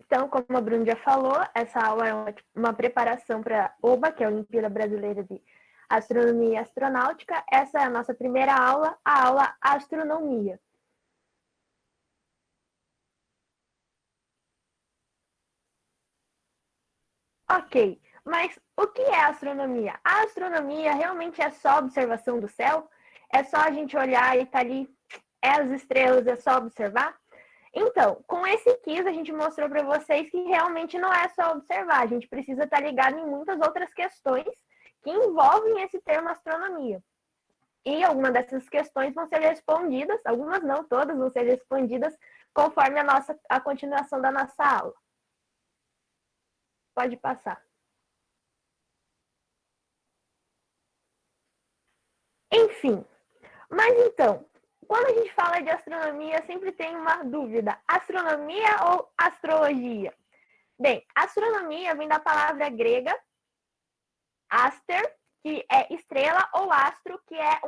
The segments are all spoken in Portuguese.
Então, como a Bruna já falou, essa aula é uma preparação para a OBA, que é a Olimpíada Brasileira de Astronomia e Astronáutica. Essa é a nossa primeira aula, a aula Astronomia. Ok, mas o que é astronomia? A astronomia realmente é só observação do céu? É só a gente olhar e tá ali, é as estrelas, é só observar? Então, com esse quiz, a gente mostrou para vocês que realmente não é só observar, a gente precisa estar ligado em muitas outras questões que envolvem esse termo astronomia. E algumas dessas questões vão ser respondidas, algumas não, todas vão ser respondidas conforme a continuação da nossa aula. Pode passar. Enfim, mas então, quando a gente fala de astronomia, sempre tem uma dúvida: astronomia ou astrologia? Bem, astronomia vem da palavra grega aster, que é estrela, ou astro, que é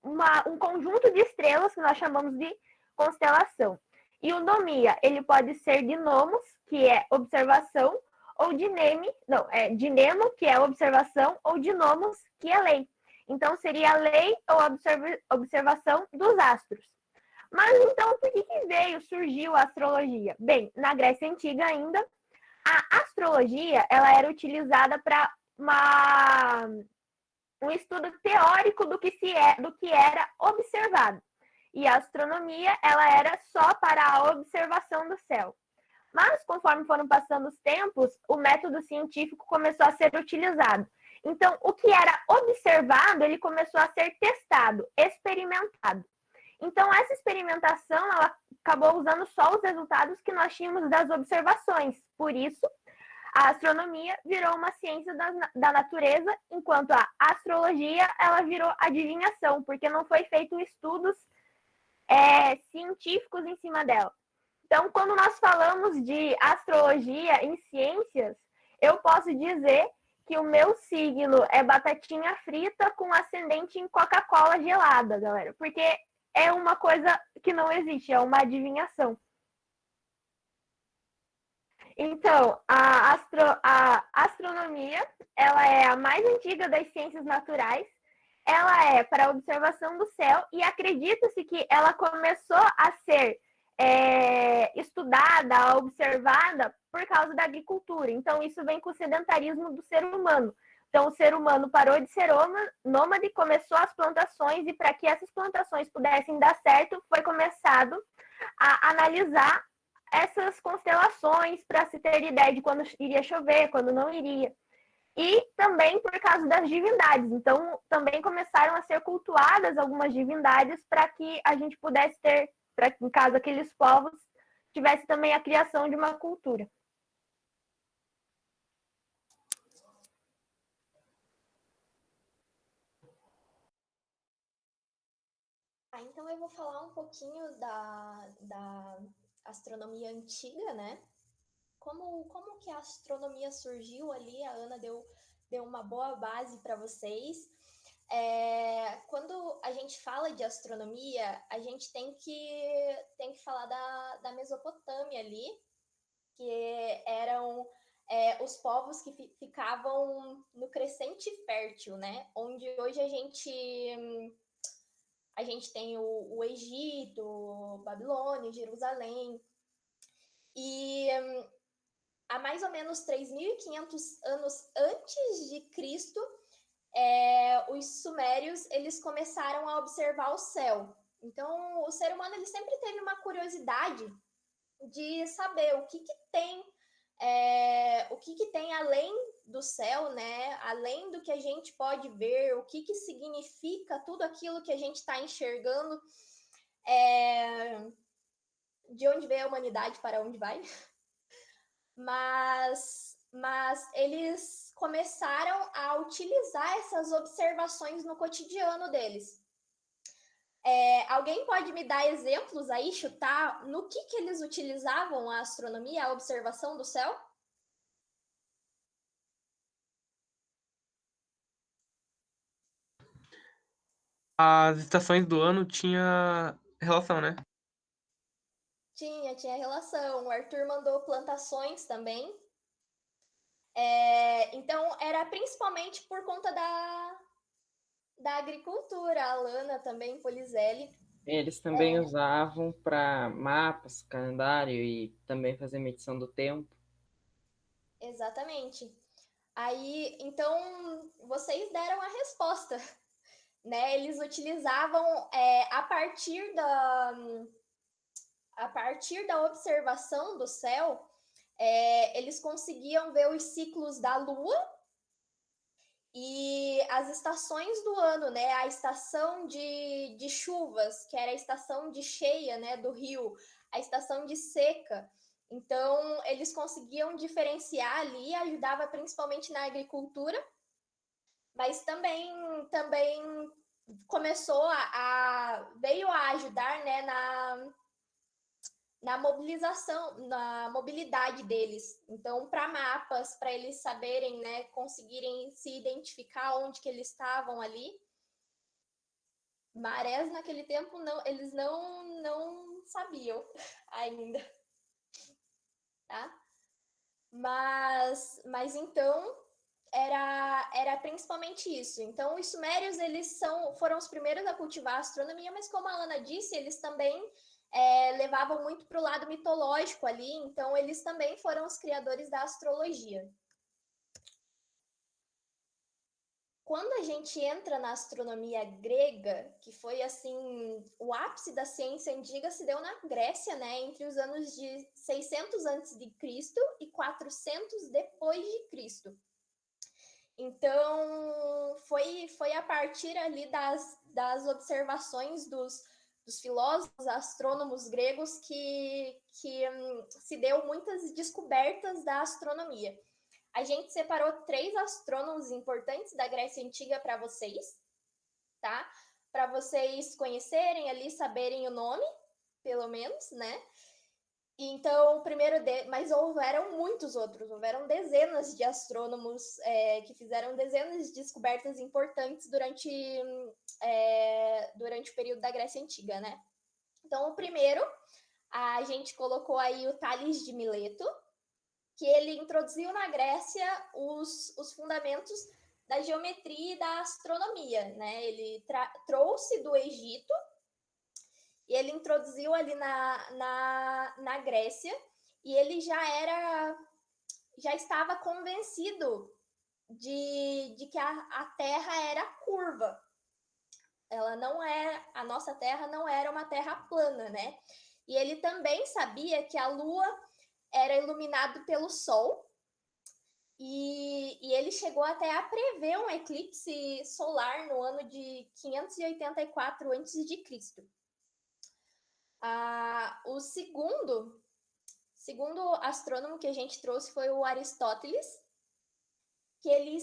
um conjunto de estrelas que nós chamamos de constelação. E o nomia, ele pode ser de nomos, que é observação, ou de neme, não, é de nemo, que é observação, ou de nomos, que é lei. Então, seria a lei ou observação dos astros. Mas então, por que surgiu a astrologia? Bem, na Grécia Antiga ainda, a astrologia ela era utilizada para um estudo teórico do que era observado. E a astronomia ela era só para a observação do céu. Mas, conforme foram passando os tempos, o método científico começou a ser utilizado. Então, o que era observado, ele começou a ser testado, experimentado. Então, essa experimentação, ela acabou usando só os resultados que nós tínhamos das observações. Por isso, a astronomia virou uma ciência da natureza, enquanto a astrologia, ela virou adivinhação, porque não foi feito estudos científicos em cima dela. Então, quando nós falamos de astrologia em ciências, eu posso dizer que o meu signo é batatinha frita com ascendente em Coca-Cola gelada, galera. Porque é uma coisa que não existe, é uma adivinhação. Então, a astronomia, ela é a mais antiga das ciências naturais. Ela é para a observação do céu e acredita-se que ela começou a ser estudada, observada por causa da agricultura. Então, isso vem com o sedentarismo do ser humano. Então, o ser humano parou de ser nômade, começou as plantações e para que essas plantações pudessem dar certo, foi começado a analisar essas constelações para se ter ideia de quando iria chover, quando não iria. E também por causa das divindades. Então, também começaram a ser cultuadas algumas divindades para que a gente pudesse ter, para que, em caso aqueles povos tivesse também a criação de uma cultura. Então eu vou falar um pouquinho da astronomia antiga, né? Como que a astronomia surgiu ali, a Ana deu uma boa base para vocês. Quando a gente fala de astronomia, a gente tem que falar da Mesopotâmia ali, que eram os povos que ficavam no crescente fértil, né? Onde hoje a gente tem o Egito, Babilônia, Jerusalém. E há mais ou menos 3.500 anos antes de Cristo, os sumérios eles começaram a observar o céu. Então, o ser humano ele sempre teve uma curiosidade de saber o que tem além do céu, né? Além do que a gente pode ver, o que significa tudo aquilo que a gente está enxergando, de onde veio a humanidade, para onde vai. Mas eles começaram a utilizar essas observações no cotidiano deles. Alguém pode me dar exemplos aí, chutar no que eles utilizavam a astronomia, a observação do céu? As estações do ano tinha relação, né? Tinha relação. O Arthur mandou plantações também. Então, era principalmente por conta da agricultura. A Lana também, Polizelli. Eles também usavam para mapas, calendário e também fazer medição do tempo. Exatamente. Aí, então, vocês deram a resposta, né? Eles utilizavam a partir da observação do céu, eles conseguiam ver os ciclos da Lua e as estações do ano, né? A estação de chuvas, que era a estação de cheia, né, do rio, a estação de seca. Então, eles conseguiam diferenciar ali, ajudava principalmente na agricultura, mas também começou veio a ajudar, né, na mobilização, na mobilidade deles. Então, para mapas, para eles saberem, né, conseguirem se identificar onde que eles estavam ali. Marés naquele tempo eles não sabiam ainda, tá? Mas então era principalmente isso. Então, os sumérios eles foram os primeiros a cultivar a astronomia, mas como a Ana disse, eles também levavam muito para o lado mitológico ali, então eles também foram os criadores da astrologia. Quando a gente entra na astronomia grega, que foi assim, o ápice da ciência antiga se deu na Grécia, né, entre os anos de 600 antes de Cristo e 400 depois de Cristo. Então, foi a partir ali das observações dos filósofos, astrônomos gregos que se deu muitas descobertas da astronomia. A gente separou 3 astrônomos importantes da Grécia Antiga para vocês, tá? Para vocês conhecerem ali, saberem o nome, pelo menos, né? Então, mas houveram muitos outros, houveram dezenas de astrônomos que fizeram dezenas de descobertas importantes durante o período da Grécia Antiga, né? Então, o primeiro, a gente colocou aí o Tales de Mileto, que ele introduziu na Grécia os fundamentos da geometria e da astronomia, né? Ele trouxe do Egito e ele introduziu ali na Grécia e ele já estava convencido de que a Terra era curva. A nossa Terra não era uma Terra plana, né? E ele também sabia que a Lua era iluminada pelo Sol e ele chegou até a prever um eclipse solar no ano de 584 a.C. O segundo astrônomo que a gente trouxe foi o Aristóteles, que ele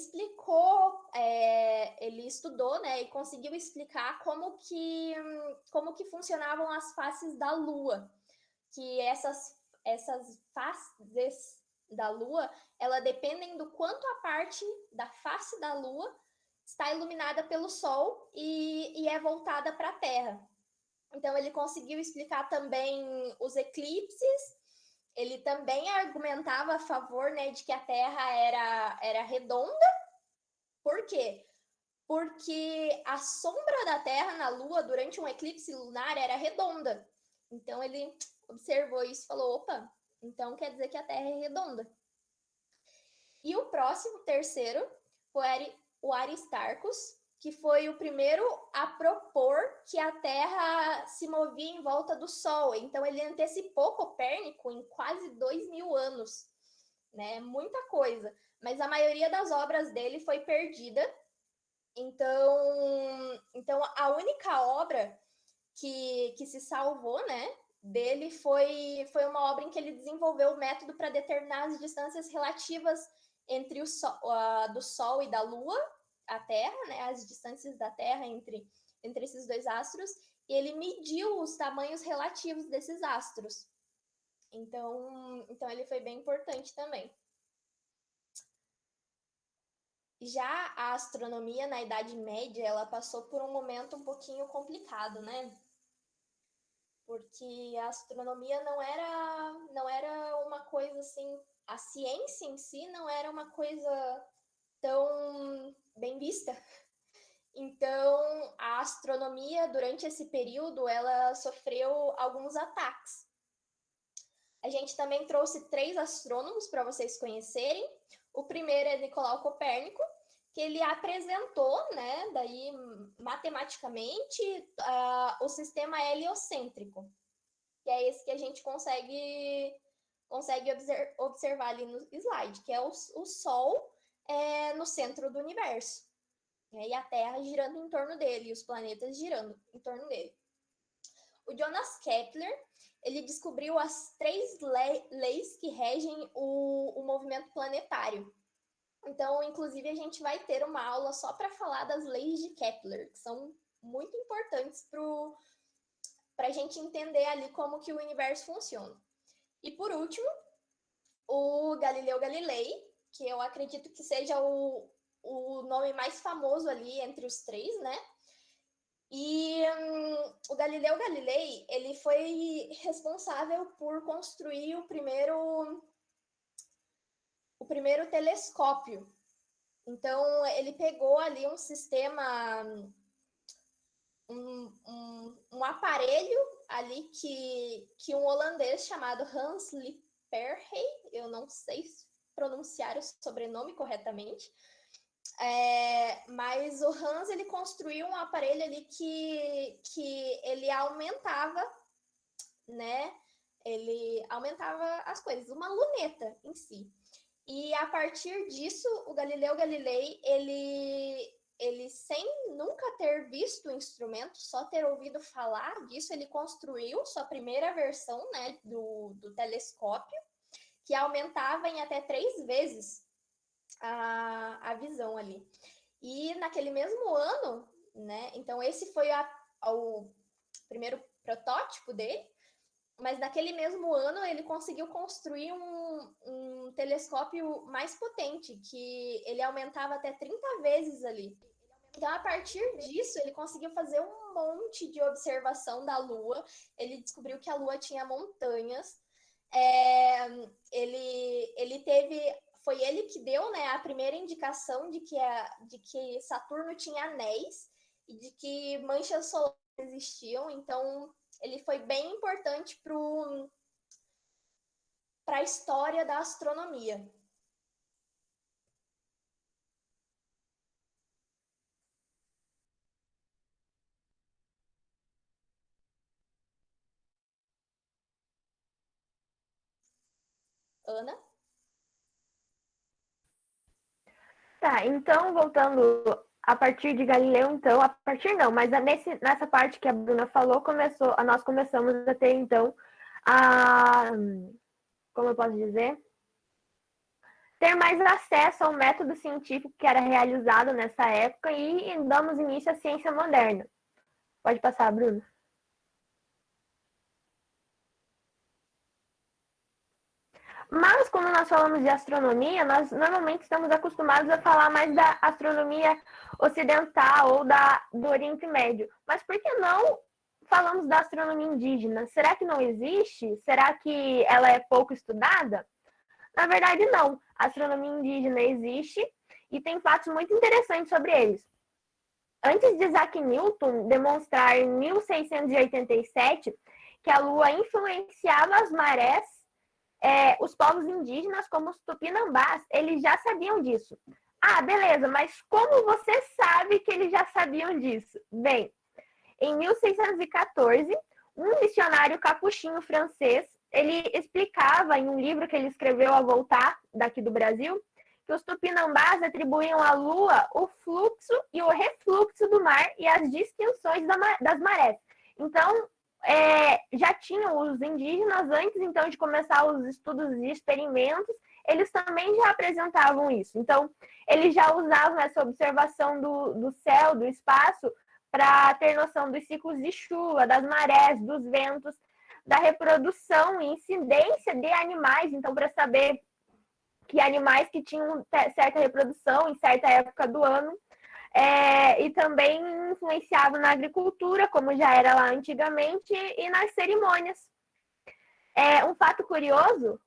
ele estudou, né, e conseguiu explicar como que funcionavam as faces da Lua, que essas faces da Lua, ela dependem do quanto a parte da face da Lua está iluminada pelo Sol e é voltada para a Terra. Então, ele conseguiu explicar também os eclipses, ele também argumentava a favor, né, de que a Terra era redonda. Por quê? Porque a sombra da Terra na Lua durante um eclipse lunar era redonda. Então, ele observou isso e falou, opa, então quer dizer que a Terra é redonda. E o próximo, terceiro, foi o Aristarcos, que foi o primeiro a propor que a Terra se movia em volta do Sol. Então, ele antecipou Copérnico em quase 2.000 anos, né? Muita coisa. Mas a maioria das obras dele foi perdida. Então a única obra que se salvou, né, dele foi uma obra em que ele desenvolveu o método para determinar as distâncias relativas entre do Sol e da Lua, a Terra, né, as distâncias da Terra entre esses dois astros, e ele mediu os tamanhos relativos desses astros. Então ele foi bem importante também. Já a astronomia na Idade Média, ela passou por um momento um pouquinho complicado, né? porque a astronomia não era uma coisa assim, a ciência em si não era uma coisa tão bem vista. Então, a astronomia, durante esse período, ela sofreu alguns ataques. A gente também trouxe 3 astrônomos para vocês conhecerem. O primeiro é Nicolau Copérnico, que ele apresentou, né, daí matematicamente, o sistema heliocêntrico, que é esse que a gente consegue observar ali no slide, que é o Sol no centro do universo, né, e a Terra girando em torno dele, e os planetas girando em torno dele. O Jonas Kepler, ele descobriu as 3 leis que regem o movimento planetário. Então, inclusive, a gente vai ter uma aula só para falar das leis de Kepler, que são muito importantes para a gente entender ali como que o universo funciona. E por último, o Galileu Galilei, que eu acredito que seja o nome mais famoso ali entre os 3, né? E o Galileu Galilei, ele foi responsável por construir o primeiro telescópio. Então, ele pegou ali um sistema, um aparelho ali que um holandês chamado Hans Lippershey, eu não sei pronunciar o sobrenome corretamente, mas o Hans, ele construiu um aparelho ali que ele aumentava, né? Ele aumentava as coisas, uma luneta em si. E a partir disso, o Galileu Galilei, ele sem nunca ter visto o instrumento, só ter ouvido falar disso, ele construiu sua primeira versão, né, do telescópio, que aumentava em até 3 vezes a visão ali. E naquele mesmo ano, né, então esse foi o primeiro protótipo dele, mas naquele mesmo ano ele conseguiu construir um telescópio mais potente, que ele aumentava até 30 vezes ali. Então, a partir disso, ele conseguiu fazer um monte de observação da Lua. Ele descobriu que a Lua tinha montanhas. Foi ele que deu, né, a primeira indicação de que Saturno tinha anéis e de que manchas solares existiam. Então, ele foi bem importante para a história da astronomia. Ana? Tá, então, voltando a partir de Galileu, então, a partir não, mas nessa parte que a Bruna falou, nós começamos a ter, então, como eu posso dizer? Ter mais acesso ao método científico que era realizado nessa época e damos início à ciência moderna. Pode passar, Bruna. Mas quando nós falamos de astronomia, nós normalmente estamos acostumados a falar mais da astronomia ocidental ou do Oriente Médio. Mas por que não falamos da astronomia indígena? Será que não existe? Será que ela é pouco estudada? Na verdade, não. A astronomia indígena existe e tem fatos muito interessantes sobre eles. Antes de Isaac Newton demonstrar em 1687 que a Lua influenciava as marés, os povos indígenas, como os tupinambás, eles já sabiam disso. Ah, beleza, mas como você sabe que eles já sabiam disso? Bem, em 1614, um missionário capuchinho francês, ele explicava em um livro que ele escreveu ao voltar daqui do Brasil, que os tupinambás atribuíam à Lua o fluxo e o refluxo do mar e as distinções das marés. Então, já tinham os indígenas, antes então de começar os estudos e experimentos, eles também já apresentavam isso. Então, eles já usavam essa observação do céu, do espaço, para ter noção dos ciclos de chuva, das marés, dos ventos, da reprodução e incidência de animais. Então, para saber que animais que tinham certa reprodução em certa época do ano e também influenciado na agricultura, como já era lá antigamente, e nas cerimônias. Um fato curioso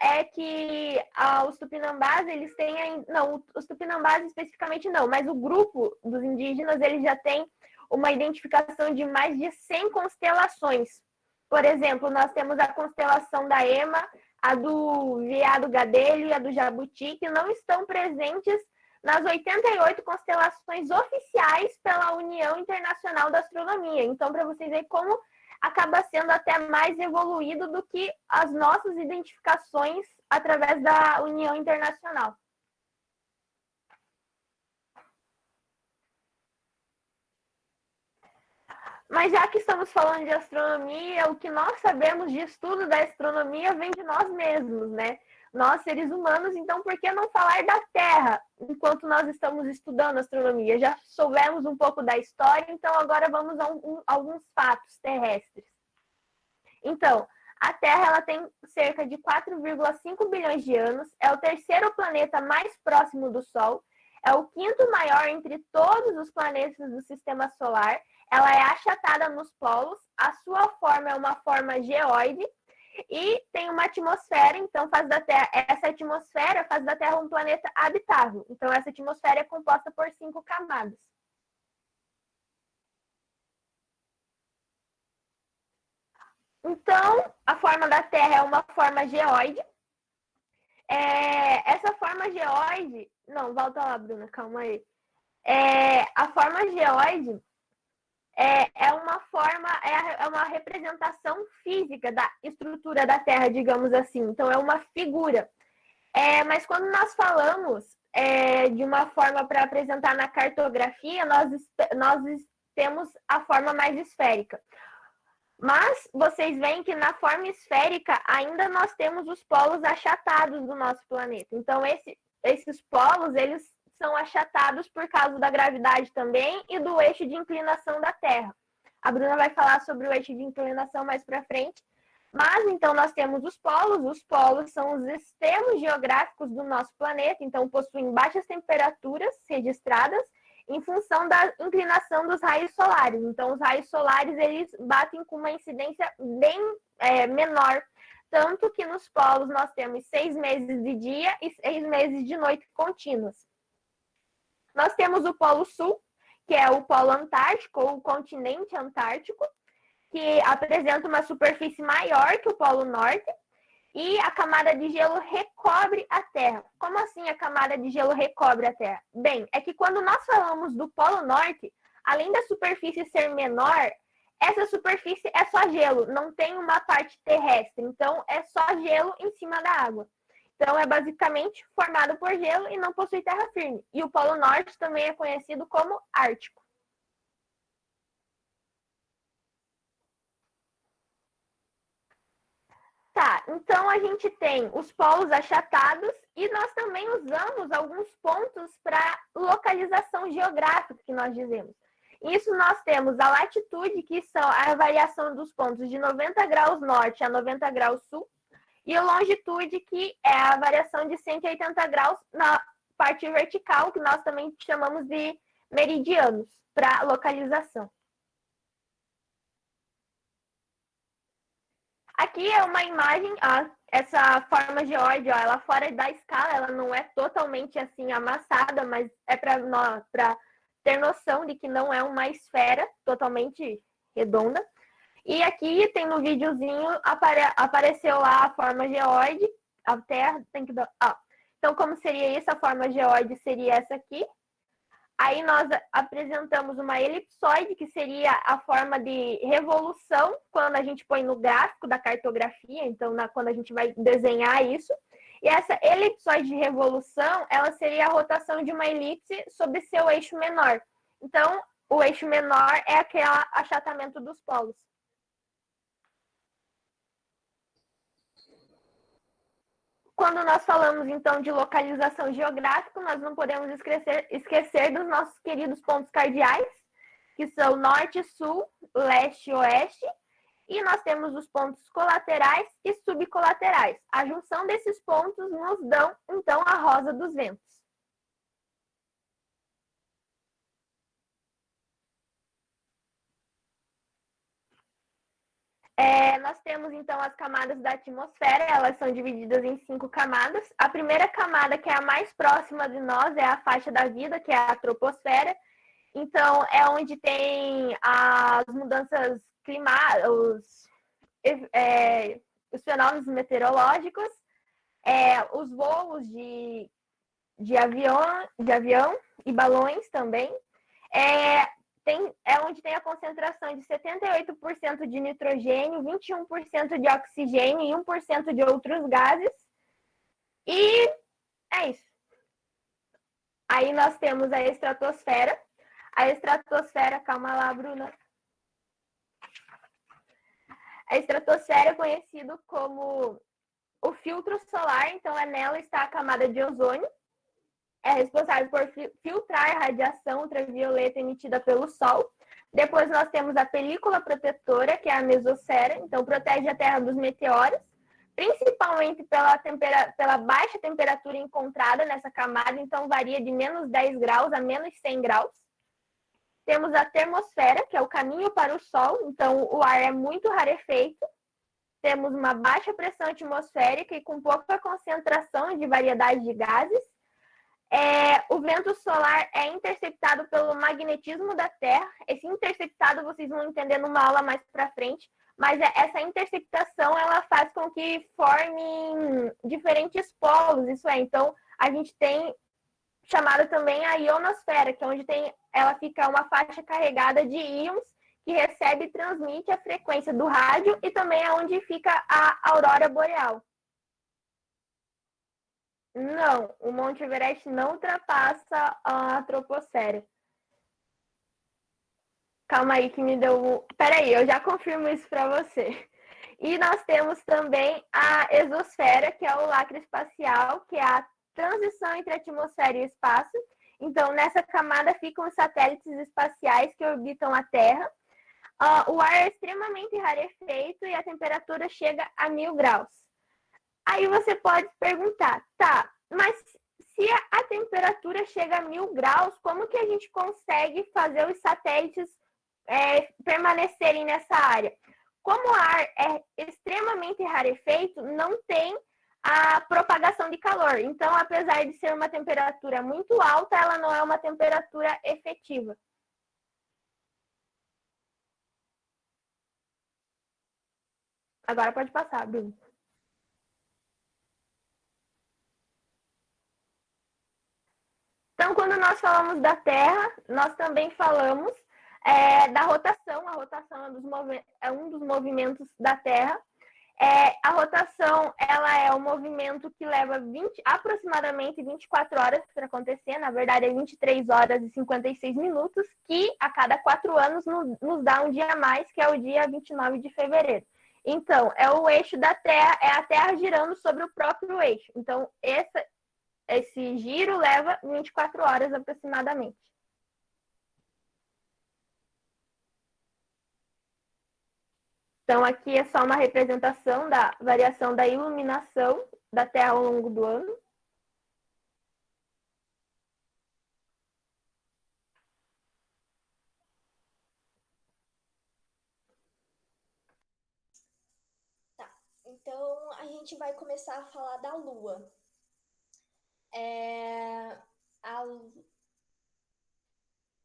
é que os tupinambás, eles têm, não, os tupinambás especificamente não, mas o grupo dos indígenas, eles já tem uma identificação de mais de 100 constelações. Por exemplo, nós temos a constelação da Ema, a do veado gadelho e a do jabuti, que não estão presentes nas 88 constelações oficiais pela União Internacional da Astronomia. Então, para vocês verem como acaba sendo até mais evoluído do que as nossas identificações através da União Internacional. Mas já que estamos falando de astronomia, o que nós sabemos de estudo da astronomia vem de nós mesmos, né? Nós, seres humanos, então por que não falar da Terra enquanto nós estamos estudando astronomia? Já soubemos um pouco da história, então agora vamos a alguns fatos terrestres. Então, a Terra ela tem cerca de 4,5 bilhões de anos, é o terceiro planeta mais próximo do Sol, é o quinto maior entre todos os planetas do Sistema Solar, ela é achatada nos polos, a sua forma é uma forma geóide e tem uma atmosfera, então essa atmosfera faz da Terra um planeta habitável. Então, essa atmosfera é composta por 5 camadas. Então, a forma da Terra é uma forma geóide. Essa forma geóide... Não, volta lá, Bruna, calma aí. A forma geóide é uma representação física da estrutura da Terra, digamos assim. Então, é uma figura. Mas quando nós falamos de uma forma para apresentar na cartografia, nós temos a forma mais esférica. Mas vocês veem que na forma esférica ainda nós temos os polos achatados do nosso planeta. Então, esses polos, eles são achatados por causa da gravidade também e do eixo de inclinação da Terra. A Bruna vai falar sobre o eixo de inclinação mais para frente. Mas, então, nós temos os polos são os extremos geográficos do nosso planeta, então possuem baixas temperaturas registradas em função da inclinação dos raios solares. Então, os raios solares, eles batem com uma incidência bem menor, tanto que nos polos nós temos 6 meses de dia e 6 meses de noite contínuas. Nós temos o Polo Sul, que é o Polo Antártico, ou o continente antártico, que apresenta uma superfície maior que o Polo Norte, e a camada de gelo recobre a Terra. Como assim a camada de gelo recobre a Terra? Bem, é que quando nós falamos do Polo Norte, além da superfície ser menor, essa superfície é só gelo, não tem uma parte terrestre, então é só gelo em cima da água. Então é basicamente formado por gelo e não possui terra firme. E o Polo Norte também é conhecido como Ártico. Tá, então a gente tem os polos achatados e nós também usamos alguns pontos para localização geográfica, que nós dizemos. Isso nós temos a latitude, que são a variação dos pontos de 90 graus norte a 90 graus sul, e a longitude, que é a variação de 180 graus na parte vertical, que nós também chamamos de meridianos, para localização. Aqui é uma imagem, essa forma geóide, ela fora da escala, ela não é totalmente assim amassada, mas é para ter noção de que não é uma esfera totalmente redonda. E aqui tem no videozinho, apareceu lá a forma geóide, a Terra tem que dar... Então, como seria isso? A forma geóide seria essa aqui. Aí nós apresentamos uma elipsoide, que seria a forma de revolução, quando a gente põe no gráfico da cartografia, então quando a gente vai desenhar isso. E essa elipsoide de revolução, ela seria a rotação de uma elipse sobre seu eixo menor. Então, o eixo menor é aquele achatamento dos polos. Quando nós falamos, então, de localização geográfica, nós não podemos esquecer dos nossos queridos pontos cardeais, que são norte, sul, leste e oeste. E nós temos os pontos colaterais e subcolaterais. A junção desses pontos nos dão, então, a rosa dos ventos. Nós temos, então, as camadas da atmosfera, elas são divididas em 5 camadas. A primeira camada, que é a mais próxima de nós, é a faixa da vida, que é a troposfera. Então, é onde tem as mudanças climáticas, os fenômenos meteorológicos, os voos de avião e balões também. É onde tem a concentração de 78% de nitrogênio, 21% de oxigênio e 1% de outros gases. E é isso. Aí nós temos a estratosfera. A estratosfera, calma lá, Bruna. A estratosfera é conhecido como o filtro solar, então nela está a camada de ozônio. É responsável por filtrar a radiação ultravioleta emitida pelo Sol. Depois nós temos a película protetora, que é a mesosfera, então protege a Terra dos meteoros, principalmente pela baixa temperatura encontrada nessa camada, então varia de menos 10 graus a menos 100 graus. Temos a termosfera, que é o caminho para o Sol, então o ar é muito rarefeito. Temos uma baixa pressão atmosférica e com pouca concentração de variedade de gases. O vento solar é interceptado pelo magnetismo da Terra. Esse interceptado vocês vão entender numa aula mais para frente, mas essa interceptação ela faz com que formem diferentes polos, isso é. Então, a gente tem chamada também a ionosfera, que é onde ela fica uma faixa carregada de íons que recebe e transmite a frequência do rádio e também é onde fica a aurora boreal. Não, o Monte Everest não ultrapassa a troposfera. Calma aí que me deu... Peraí, eu já confirmo isso para você. E nós temos também a exosfera, que é o lacre espacial, que é a transição entre a atmosfera e o espaço. Então, nessa camada ficam os satélites espaciais que orbitam a Terra. O ar é extremamente rarefeito e a temperatura chega a 1000 graus. Aí você pode perguntar, tá, mas se a temperatura chega a 1000 graus, como que a gente consegue fazer os satélites permanecerem nessa área? Como o ar é extremamente rarefeito, não tem a propagação de calor. Então, apesar de ser uma temperatura muito alta, ela não é uma temperatura efetiva. Agora pode passar, Bruno. Então, quando nós falamos da Terra, nós também falamos da rotação. A rotação é um dos movimentos da Terra. A rotação ela é um movimento que leva aproximadamente 24 horas para acontecer. Na verdade, é 23 horas e 56 minutos, que a cada 4 anos nos dá um dia a mais, que é o dia 29 de fevereiro. Então, é o eixo da Terra, é a Terra girando sobre o próprio eixo. Então, esse giro leva 24 horas aproximadamente. Então, aqui é só uma representação da variação da iluminação da Terra ao longo do ano. Tá, então a gente vai começar a falar da Lua.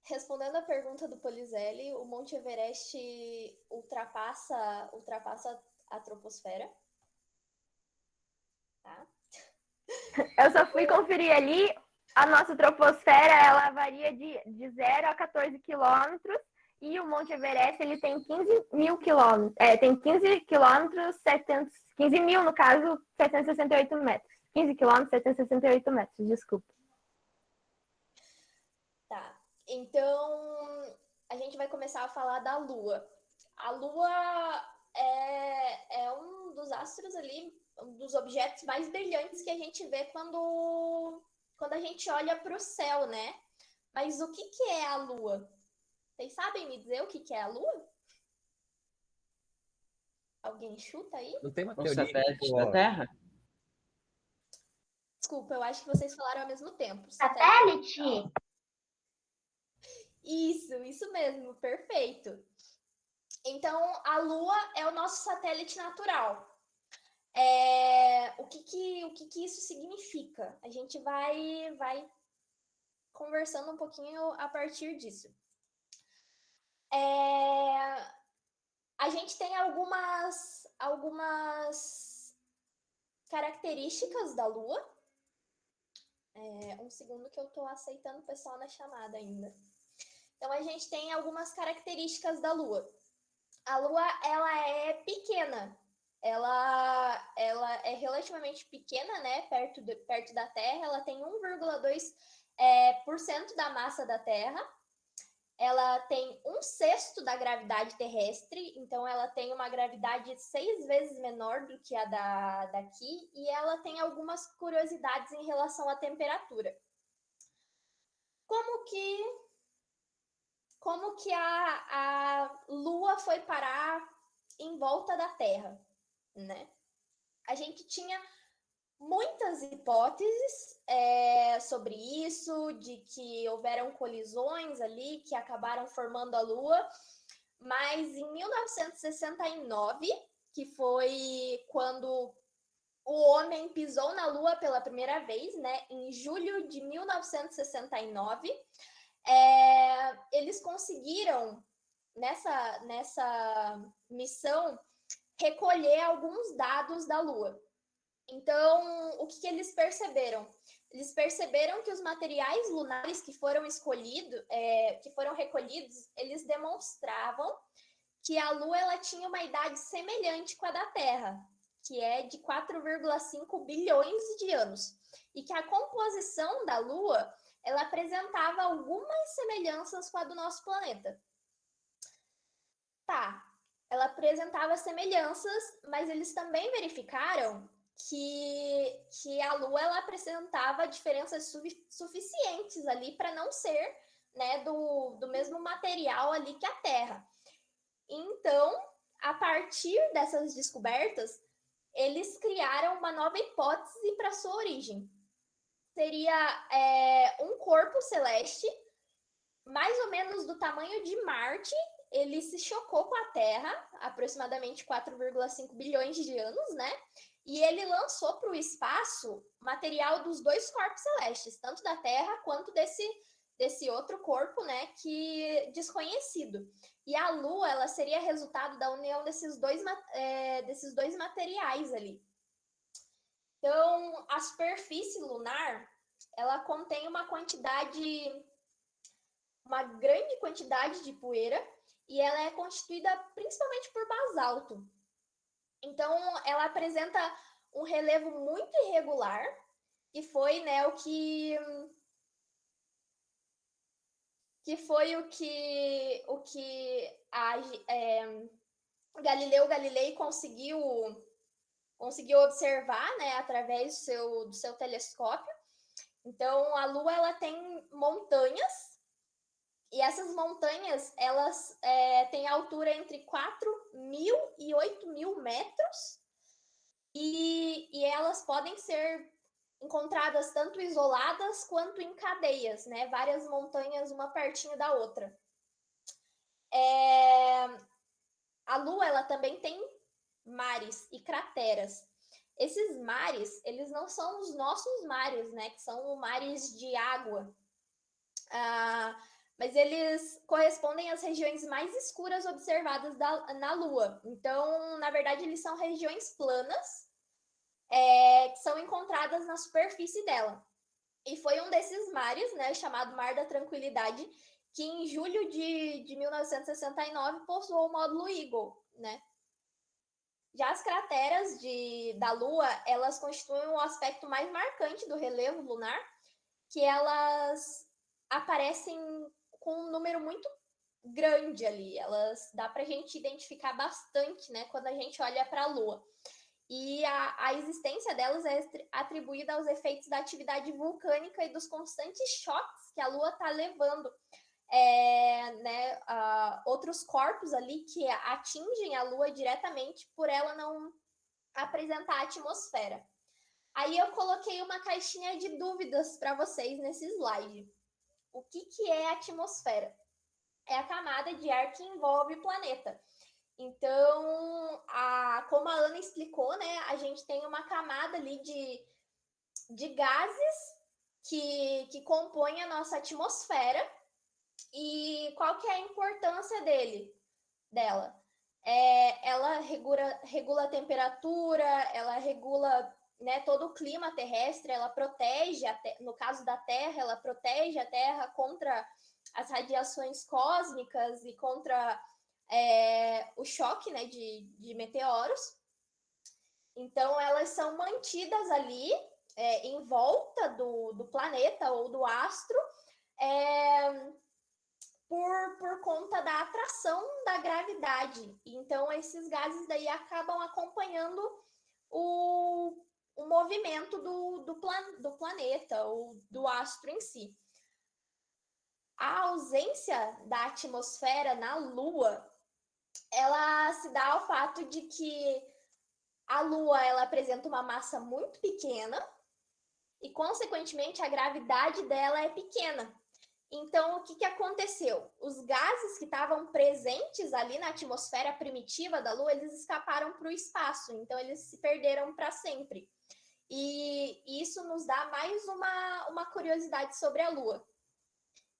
Respondendo a pergunta do Polizelli, o Monte Everest ultrapassa a troposfera. Tá? Eu só fui conferir ali, a nossa troposfera, ela varia de 0 a 14 quilômetros, e o Monte Everest, ele tem 15 mil quilômetros, tem 15 quilômetros, 15 mil, no caso, 768 metros. 15 quilômetros, 768 metros, desculpa. Tá, então a gente vai começar a falar da Lua. A Lua é um dos astros ali, um dos objetos mais brilhantes que a gente vê quando a gente olha para o céu, né? Mas o que é a Lua? Vocês sabem me dizer o que é a Lua? Alguém chuta aí? Não tem uma Um teoria satélite da Terra? Desculpa, eu acho que vocês falaram ao mesmo tempo. Satélite? Isso mesmo, perfeito. Então, a Lua é o nosso satélite natural. O que isso significa? A gente vai conversando um pouquinho a partir disso. A gente tem algumas características da Lua. Um segundo que eu estou aceitando o pessoal na chamada ainda. Então, a gente tem algumas características da Lua. A Lua, ela é pequena. Ela é relativamente pequena, né? Perto da Terra. Ela tem 1,2% da massa da Terra. Ela tem 1/6 da gravidade terrestre, então ela tem uma gravidade 6 vezes menor do que a daqui, e ela tem algumas curiosidades em relação à temperatura. Como que a Lua foi parar em volta da Terra, né? A gente tinha muitas hipóteses sobre isso, de que houveram colisões ali que acabaram formando a Lua, mas em 1969, que foi quando o homem pisou na Lua pela primeira vez, né? Em julho de 1969, eles conseguiram, nessa missão, recolher alguns dados da Lua. Então, o que eles perceberam? Eles perceberam que os materiais lunares que foram recolhidos, eles demonstravam que a Lua ela tinha uma idade semelhante com a da Terra, que é de 4,5 bilhões de anos, e que a composição da Lua ela apresentava algumas semelhanças com a do nosso planeta. Tá, ela apresentava semelhanças, mas eles também verificaram que a Lua ela apresentava diferenças suficientes ali para não ser, né, do mesmo material ali que a Terra. Então, a partir dessas descobertas, eles criaram uma nova hipótese para sua origem. Seria um corpo celeste, mais ou menos do tamanho de Marte. Ele se chocou com a Terra, aproximadamente 4,5 bilhões de anos, né? E ele lançou para o espaço material dos dois corpos celestes, tanto da Terra quanto desse outro corpo, né, que desconhecido. E a Lua, ela seria resultado da união desses dois materiais ali. Então, a superfície lunar, ela contém uma grande quantidade de poeira, e ela é constituída principalmente por basalto. Então, ela apresenta um relevo muito irregular, e foi, né, o que foi o que Galileu Galilei conseguiu observar, né, através do seu telescópio. Então, a Lua ela tem montanhas, e essas montanhas elas têm altura entre 4.000 e 8.000 metros, e elas podem ser encontradas tanto isoladas quanto em cadeias, né? Várias montanhas uma pertinho da outra. A Lua ela também tem mares e crateras. Esses mares, eles não são os nossos mares, né? Que são mares de água. Mas eles correspondem às regiões mais escuras observadas na Lua. Então, na verdade, eles são regiões planas que são encontradas na superfície dela. E foi um desses mares, né, chamado Mar da Tranquilidade, que em julho de 1969 pousou o módulo Eagle, né? Já as crateras da Lua, elas constituem o aspecto mais marcante do relevo lunar, que elas aparecem com um número muito grande ali. Dá para a gente identificar bastante, né, quando a gente olha para a Lua. E a existência delas é atribuída aos efeitos da atividade vulcânica e dos constantes choques que a Lua está levando, né, outros corpos ali que atingem a Lua diretamente por ela não apresentar atmosfera. Aí eu coloquei uma caixinha de dúvidas para vocês nesse slide. O que é a atmosfera? é a camada de ar que envolve o planeta. Então, como a Ana explicou, né, a gente tem uma camada ali de gases que compõem a nossa atmosfera. E qual que é a importância dela? Ela regula a temperatura, ela regula, né, todo o clima terrestre, ela protege, no caso da Terra, ela protege a Terra contra as radiações cósmicas e contra o choque, né, de meteoros. Então, elas são mantidas ali em volta do planeta ou do astro, por conta da atração da gravidade. Então, esses gases daí acabam acompanhando o movimento do planeta ou do astro em si. A ausência da atmosfera na Lua, ela se dá ao fato de que a Lua ela apresenta uma massa muito pequena e, consequentemente, a gravidade dela é pequena. Então, o que aconteceu? Os gases que estavam presentes ali na atmosfera primitiva da Lua, eles escaparam para o espaço, então eles se perderam para sempre. E isso nos dá mais uma curiosidade sobre a Lua,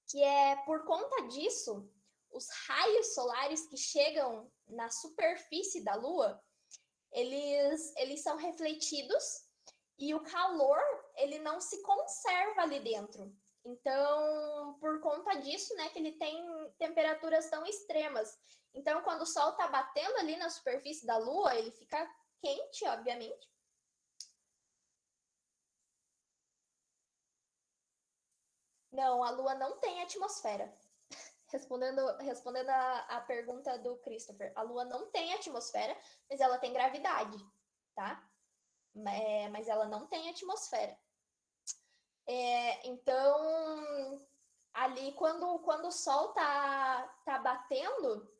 que é por conta disso, os raios solares que chegam na superfície da Lua, eles são refletidos e o calor, ele não se conserva ali dentro. Então, por conta disso, né, que ele tem temperaturas tão extremas. Então, quando o Sol está batendo ali na superfície da Lua, ele fica quente, obviamente. Não, a Lua não tem atmosfera. Respondendo a pergunta do Christopher, a Lua não tem atmosfera, mas ela tem gravidade, tá? Mas ela não tem atmosfera. Então, ali quando o Sol tá batendo,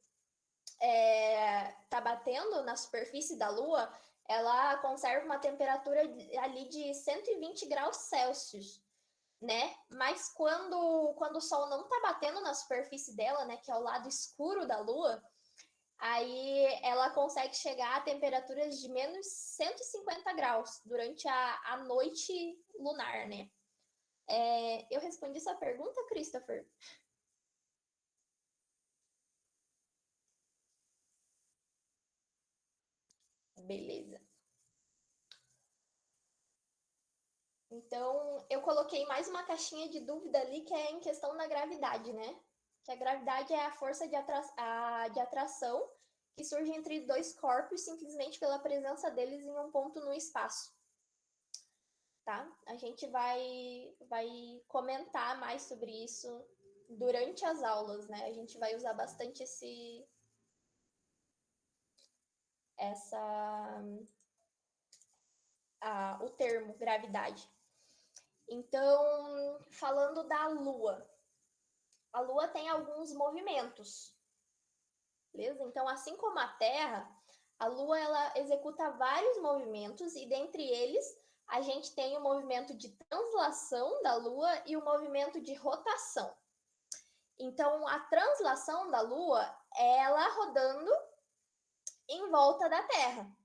tá batendo na superfície da Lua, ela conserva uma temperatura ali de 120 graus Celsius, né? Mas quando o Sol não tá batendo na superfície dela, né, que é o lado escuro da Lua, aí ela consegue chegar a temperaturas de menos 150 graus durante a noite lunar, né? Eu respondi sua pergunta, Christopher? Beleza. Então, eu coloquei mais uma caixinha de dúvida ali, que é em questão da gravidade, né? Que a gravidade é a força de atração que surge entre dois corpos simplesmente pela presença deles em um ponto no espaço. Tá? A gente vai comentar mais sobre isso durante as aulas, né? A gente vai usar bastante o termo gravidade. Então, falando da Lua. A Lua tem alguns movimentos, beleza? Então, assim como a Terra, a Lua ela executa vários movimentos e dentre eles a gente tem o movimento de translação da Lua e o movimento de rotação. Então, a translação da Lua é ela rodando em volta da Terra.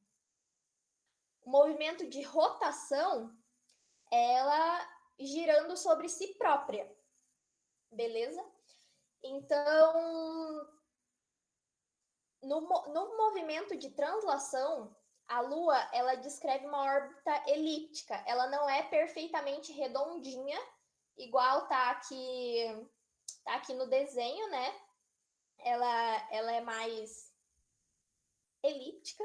O movimento de rotação é ela girando sobre si própria, beleza? Então, no movimento de translação, a Lua ela descreve uma órbita elíptica. Ela não é perfeitamente redondinha, igual tá aqui no desenho, né? Ela é mais elíptica,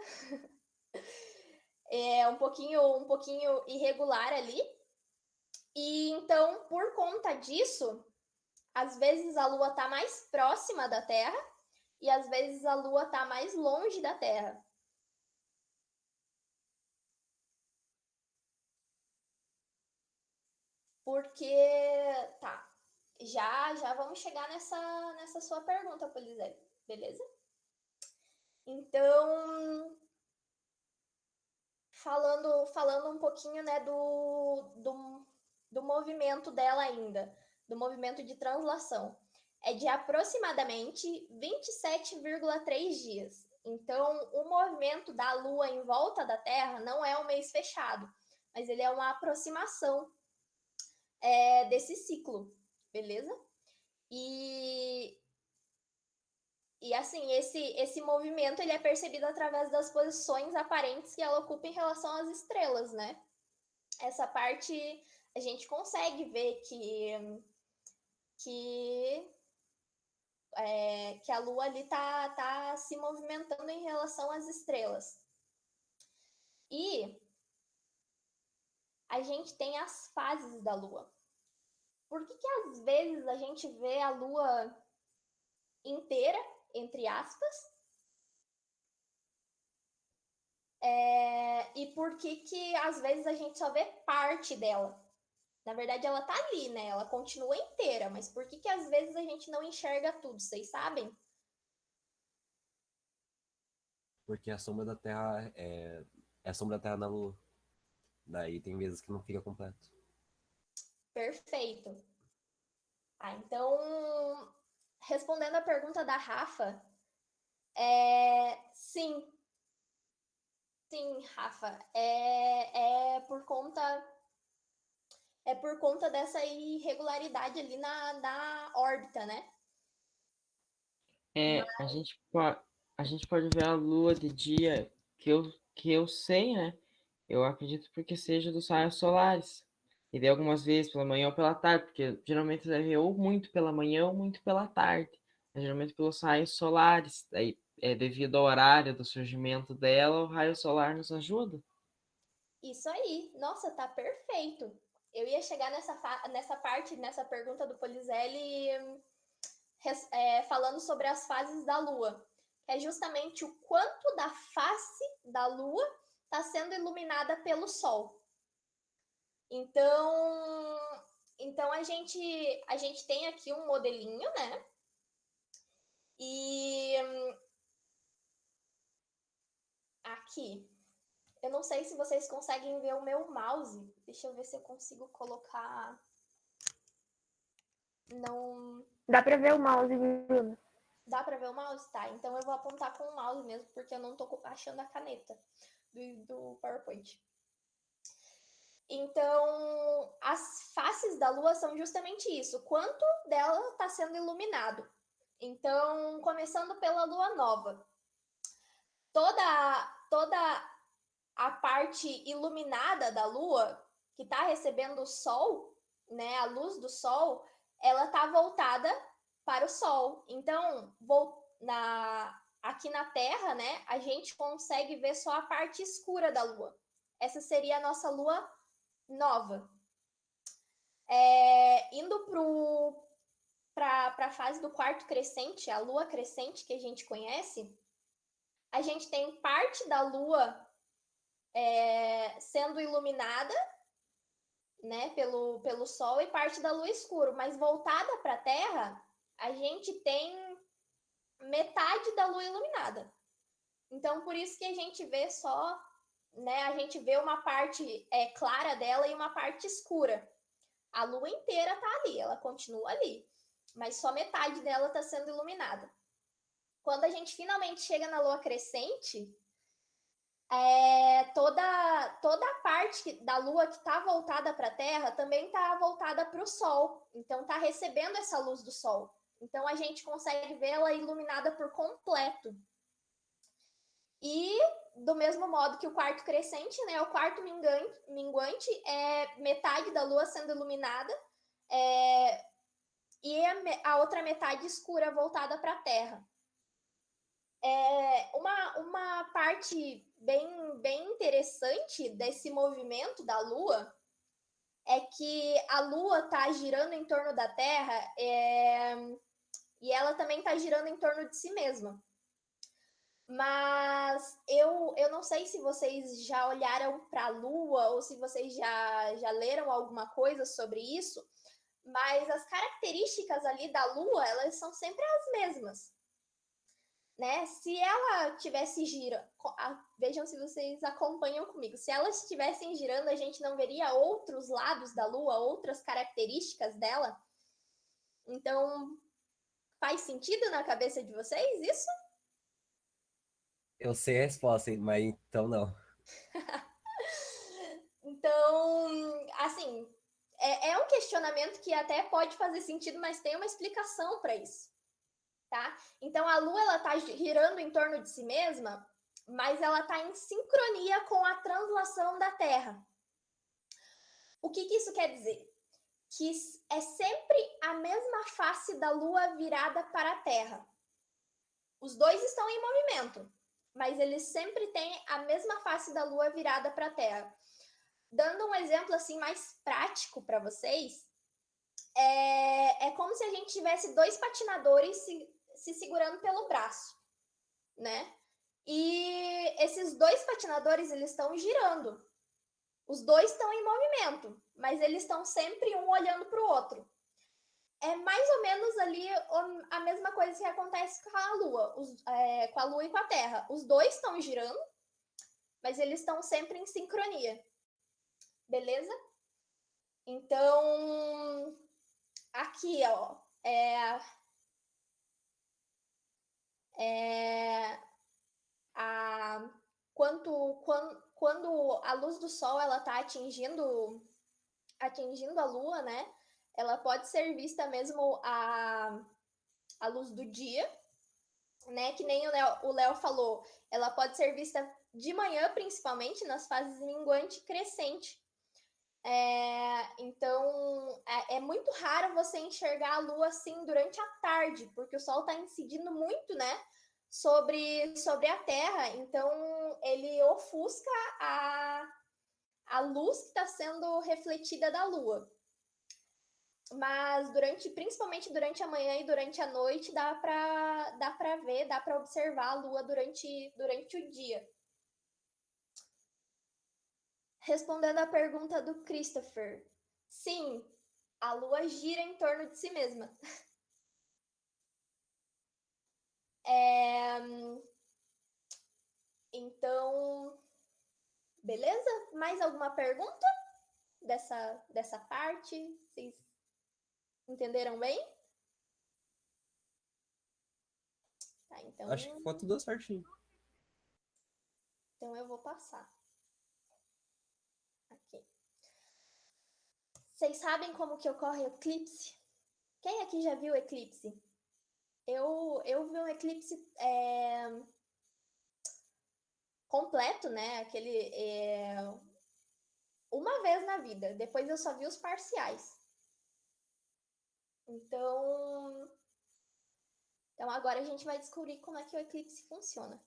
é um pouquinho irregular ali. E então, por conta disso, às vezes a Lua está mais próxima da Terra e às vezes a Lua está mais longe da Terra. Porque, tá, já vamos chegar nessa sua pergunta, Polizé, beleza? Então, falando um pouquinho, né, do movimento dela ainda, do movimento de translação. é de aproximadamente 27,3 dias. Então, o movimento da Lua em volta da Terra não é um mês fechado, mas ele é uma aproximação desse ciclo, beleza? E assim, esse movimento ele é percebido através das posições aparentes que ela ocupa em relação às estrelas, né? Essa parte a gente consegue ver que a Lua ali tá se movimentando em relação às estrelas. E a gente tem as fases da Lua. Por que às vezes a gente vê a Lua inteira, entre aspas, e por que às vezes a gente só vê parte dela? Na verdade, ela tá ali, né? Ela continua inteira, mas por que às vezes a gente não enxerga tudo? Vocês sabem? Porque a sombra da Terra é a sombra da Terra na Lua. Daí tem vezes que não fica completo. Perfeito. Então, respondendo a pergunta da Rafa, sim. Sim, Rafa. É por conta dessa irregularidade ali na órbita, né? A gente pode ver a Lua de dia, que eu sei, né? Eu acredito porque seja dos raios solares. E daí algumas vezes pela manhã ou pela tarde, porque geralmente deve ver ou muito pela manhã ou muito pela tarde. Mas geralmente pelos raios solares. Daí, devido ao horário do surgimento dela, o raio solar nos ajuda. Isso aí. Nossa, tá perfeito. Eu ia chegar nessa parte, nessa pergunta do Polizelli, falando sobre as fases da Lua. Que é justamente o quanto da face da Lua está sendo iluminada pelo Sol. Então a gente tem aqui um modelinho, né? E aqui, eu não sei se vocês conseguem ver o meu mouse. Deixa eu ver se eu consigo colocar. Não. Dá pra ver o mouse, Bruno? Dá pra ver o mouse? Tá. Então eu vou apontar com o mouse mesmo, porque eu não tô achando a caneta do PowerPoint. Então, as faces da Lua são justamente isso. Quanto dela está sendo iluminado. Então, começando pela Lua Nova. Toda a parte iluminada da Lua, que está recebendo o Sol, né, a luz do Sol, ela está voltada para o Sol. Então, aqui na Terra, né, a gente consegue ver só a parte escura da Lua. Essa seria a nossa Lua Nova. Indo para a fase do quarto crescente, a Lua crescente que a gente conhece, a gente tem parte da Lua sendo iluminada, né, pelo Sol, e parte da Lua escuro, mas voltada para a Terra, a gente tem metade da Lua iluminada. Então, por isso que a gente vê só, né, a gente vê uma parte clara dela e uma parte escura. A Lua inteira tá ali, ela continua ali, mas só metade dela está sendo iluminada. Quando a gente finalmente chega na Lua crescente, toda a parte da Lua que está voltada para a Terra também está voltada para o Sol. Então está recebendo essa luz do Sol. Então a gente consegue vê-la iluminada por completo. E do mesmo modo que o quarto crescente, né, o quarto minguante é metade da Lua sendo iluminada e a outra metade escura voltada para a Terra. Uma parte bem interessante desse movimento da Lua é que a Lua está girando em torno da Terra e ela também está girando em torno de si mesma. Mas eu não sei se vocês já olharam para a Lua ou se vocês já leram alguma coisa sobre isso, mas as características ali da Lua, elas são sempre as mesmas. Né? Se ela tivesse girando, vejam se vocês acompanham comigo, se elas estivessem girando, a gente não veria outros lados da Lua, outras características dela. Então, Faz sentido na cabeça de vocês isso? Eu sei a resposta, mas então não. Então, assim, é um questionamento que até pode fazer sentido, mas tem uma explicação para isso, tá? Então, a Lua, ela tá girando em torno de si mesma, mas ela tá em sincronia com a translação da Terra. O que isso quer dizer? Que é sempre a mesma face da Lua virada para a Terra. Os dois estão em movimento, mas eles sempre têm a mesma face da Lua virada para a Terra. Dando um exemplo assim mais prático para vocês, é como se a gente tivesse dois patinadores se segurando pelo braço, né? E esses dois patinadores, eles estão girando. Os dois estão em movimento, mas eles estão sempre um olhando para o outro. É mais ou menos ali a mesma coisa que acontece com a Lua, com a Lua e com a Terra. Os dois estão girando, mas eles estão sempre em sincronia. Beleza? Então, aqui, ó, quando a luz do sol ela está atingindo a Lua, né? Ela pode ser vista mesmo a luz do dia, né? Que nem o Léo falou, ela pode ser vista de manhã, principalmente nas fases minguante e crescente. Então, é muito raro você enxergar a Lua assim durante a tarde, porque o Sol está incidindo muito, né, sobre a Terra. Então, ele ofusca a luz que está sendo refletida da Lua. Mas principalmente durante a manhã e durante a noite, dá para ver, dá para observar a Lua durante o dia. Respondendo à pergunta do Christopher, sim, a Lua gira em torno de si mesma. Então, beleza? Mais alguma pergunta dessa parte? Vocês entenderam bem? Tá, então... Acho que ficou tudo certinho. Então eu vou passar. Aqui. Vocês sabem como que ocorre o eclipse? Quem aqui já viu eclipse? Eu vi um eclipse completo, né? Uma vez na vida. Depois eu só vi os parciais. Então agora a gente vai descobrir como é que o eclipse funciona.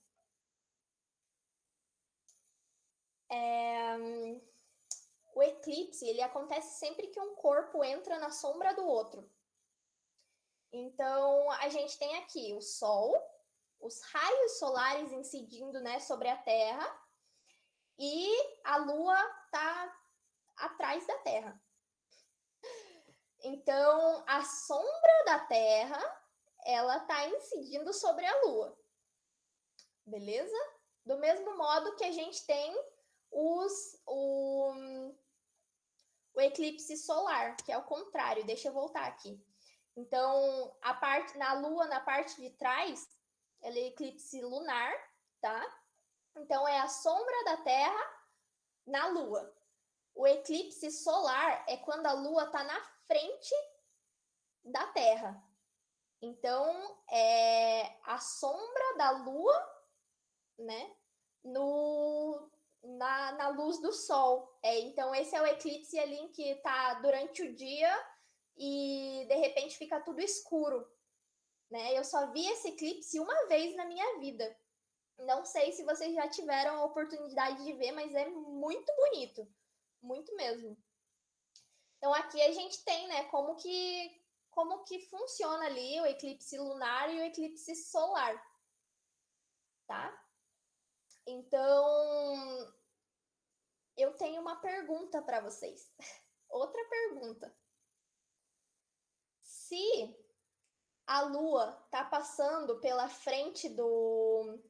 O eclipse, ele acontece sempre que um corpo entra na sombra do outro. Então, a gente tem aqui o Sol, os raios solares incidindo, né, sobre a Terra, e a Lua está atrás da Terra. Então, a sombra da Terra, ela está incidindo sobre a Lua. Beleza? Do mesmo modo que a gente tem o eclipse solar, que é o contrário. Deixa eu voltar aqui. Então, na Lua, na parte de trás, ela é eclipse lunar, tá? Então, é a sombra da Terra na Lua. O eclipse solar é quando a Lua está na frente da Terra. Então, é a sombra da Lua, né, na luz do Sol. Então, esse é o eclipse ali em que está durante o dia e, de repente, fica tudo escuro. Né? Eu só vi esse eclipse uma vez na minha vida. Não sei se vocês já tiveram a oportunidade de ver, mas é muito bonito. Muito mesmo. Então, aqui a gente tem, né, como que funciona ali o eclipse lunar e o eclipse solar. Tá? Então, eu tenho uma pergunta para vocês. Outra pergunta. Se a Lua está passando pela frente do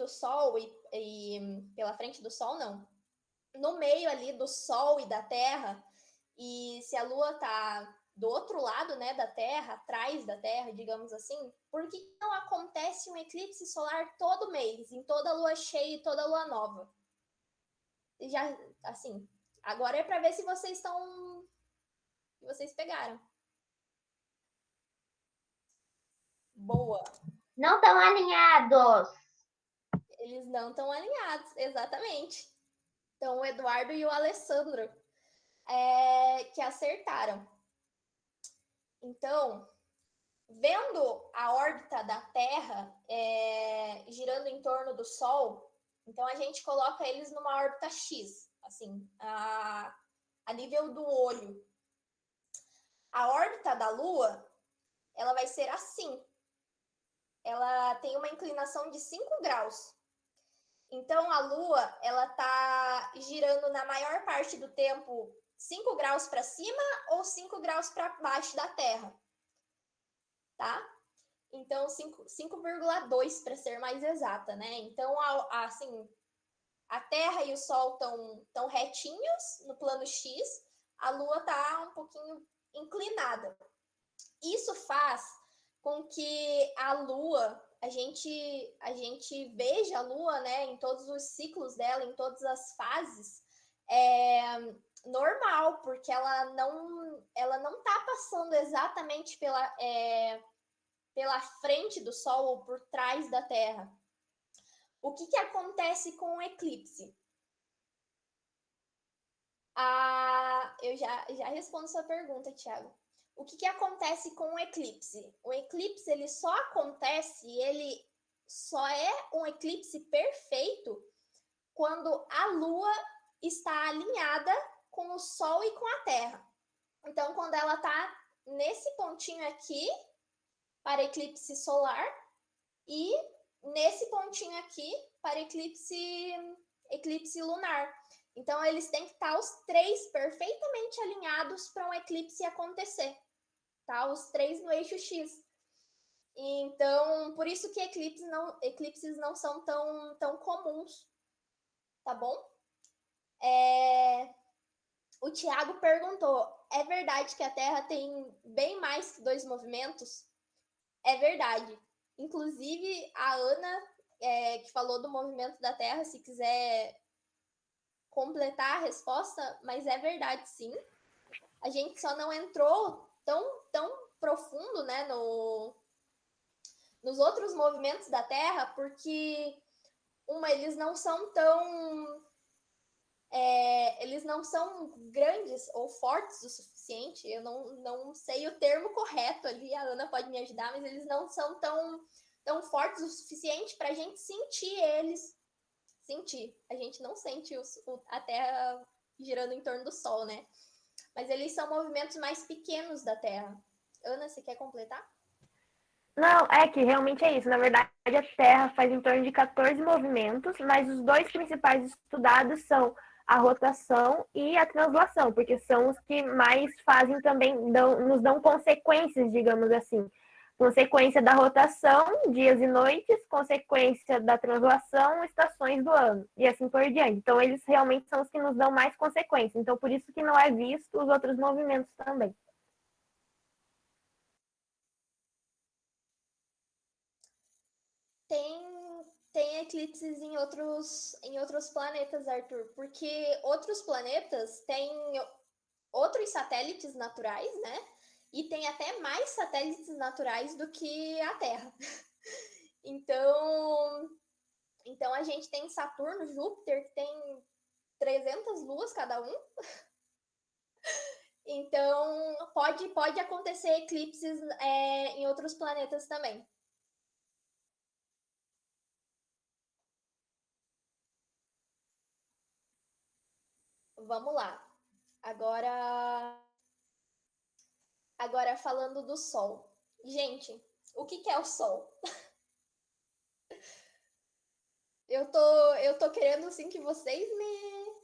Sol e pela frente do Sol não, no meio ali do Sol e da Terra, e se a Lua está do outro lado, né, da Terra, atrás da Terra, digamos assim, por que não acontece um eclipse solar todo mês, em toda lua cheia e toda lua nova? Já, assim, agora é para ver se vocês pegaram. Boa. Não estão alinhados. Eles não estão alinhados, exatamente. Então, o Eduardo e o Alessandro que acertaram. Então, vendo a órbita da Terra girando em torno do Sol, então a gente coloca eles numa órbita X, assim, a nível do olho. A órbita da Lua, ela vai ser assim. Ela tem uma inclinação de 5 graus. Então, a Lua, ela tá girando na maior parte do tempo 5 graus para cima ou 5 graus para baixo da Terra. Tá? Então, 5,2 para ser mais exata, né? Então, assim, a Terra e o Sol estão retinhos no plano X, a Lua tá um pouquinho inclinada. Isso faz com que a Lua, a gente veja a Lua, né, em todos os ciclos dela, em todas as fases, normal, porque ela não tá passando exatamente pela frente do Sol ou por trás da Terra. O que acontece com o eclipse? Eu já respondo sua pergunta, Thiago. O que acontece com o eclipse? O eclipse, ele só acontece, ele só é um eclipse perfeito quando a Lua está alinhada com o Sol e com a Terra. Então, quando ela está nesse pontinho aqui, para eclipse solar, e nesse pontinho aqui, para eclipse lunar. Então, eles têm que estar os três perfeitamente alinhados para um eclipse acontecer. Tá? Os três no eixo X. Então, por isso que eclipses não são tão comuns. Tá bom? O Thiago perguntou, é verdade que a Terra tem bem mais que 2 movimentos? É verdade. Inclusive, a Ana, que falou do movimento da Terra, se quiser completar a resposta, mas é verdade, sim. A gente só não entrou tão profundo, né, nos outros movimentos da Terra, porque eles não são eles não são grandes ou fortes o suficiente. Eu não sei o termo correto ali, a Ana pode me ajudar, mas eles não são tão fortes o suficiente para a gente sentir eles. A gente não sente a Terra girando em torno do Sol, né? Mas eles são movimentos mais pequenos da Terra. Ana, você quer completar? Não, é que realmente é isso. Na verdade, a Terra faz em torno de 14 movimentos, mas os dois principais estudados são a rotação e a translação, porque são os que mais fazem também, nos dão consequências, digamos assim. Consequência da rotação, dias e noites, consequência da translação, estações do ano, e assim por diante. Então, eles realmente são os que nos dão mais consequências. Então, por isso que não é visto os outros movimentos também. Tem eclipses em outros planetas, Arthur, porque outros planetas têm outros satélites naturais, né? E tem até mais satélites naturais do que a Terra. Então a gente tem Saturno, Júpiter, que tem 300 luas cada um. Então, pode acontecer eclipses em outros planetas também. Vamos lá. Agora falando do Sol. Gente, o que é o Sol? Eu tô querendo, assim, que vocês me...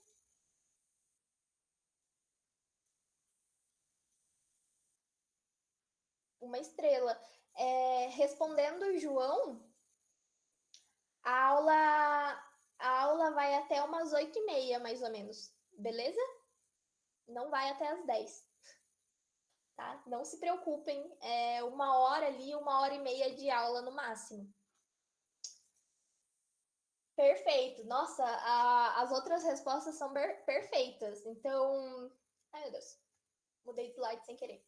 Uma estrela. Respondendo o João, a aula vai até umas 8h30, mais ou menos. Beleza? Não vai até as 10. tá? Não se preocupem, é 1 hora ali, 1 hora e meia de aula no máximo. Perfeito. Nossa, as outras respostas são perfeitas. Então, ai meu Deus, mudei de slide sem querer.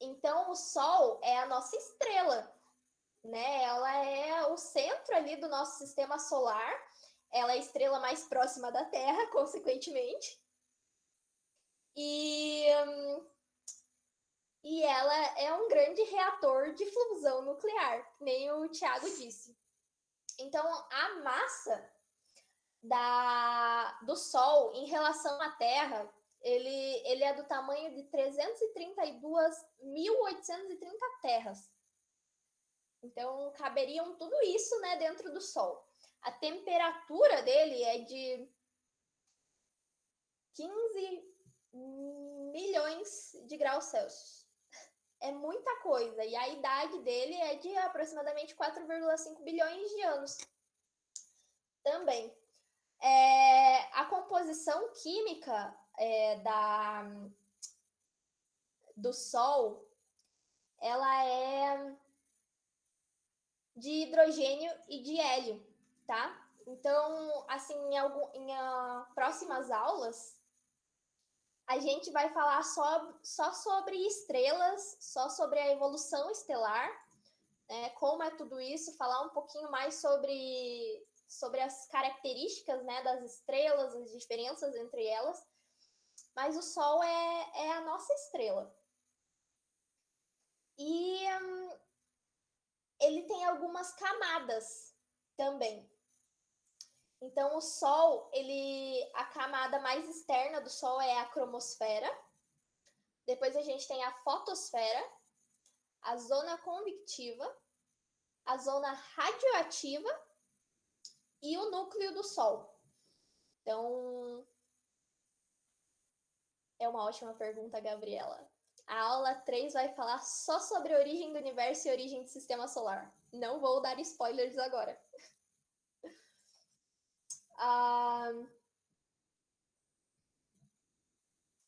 Então, o Sol é a nossa estrela, né? Ela é o centro ali do nosso sistema solar. Ela é a estrela mais próxima da Terra, consequentemente. E ela é um grande reator de fusão nuclear, nem o Thiago disse. Então, a massa do Sol em relação à Terra, ele é do tamanho de 332.830 terras. Então, caberiam tudo isso, né, dentro do Sol. A temperatura dele é de 15 milhões de graus Celsius. É muita coisa. E a idade dele é de aproximadamente 4,5 bilhões de anos. Também. A composição química do Sol, ela é de hidrogênio e de hélio, tá? Então, assim, em próximas aulas, a gente vai falar só sobre estrelas, só sobre a evolução estelar, né? Como é tudo isso, falar um pouquinho mais sobre as características, né, das estrelas, as diferenças entre elas. Mas o Sol é a nossa estrela. E ele tem algumas camadas também. Então, o Sol, a camada mais externa do Sol é a cromosfera. Depois a gente tem a fotosfera, a zona convectiva, a zona radioativa e o núcleo do Sol. Então, é uma ótima pergunta, Gabriela. A aula 3 vai falar só sobre a origem do universo e a origem do sistema solar. Não vou dar spoilers agora.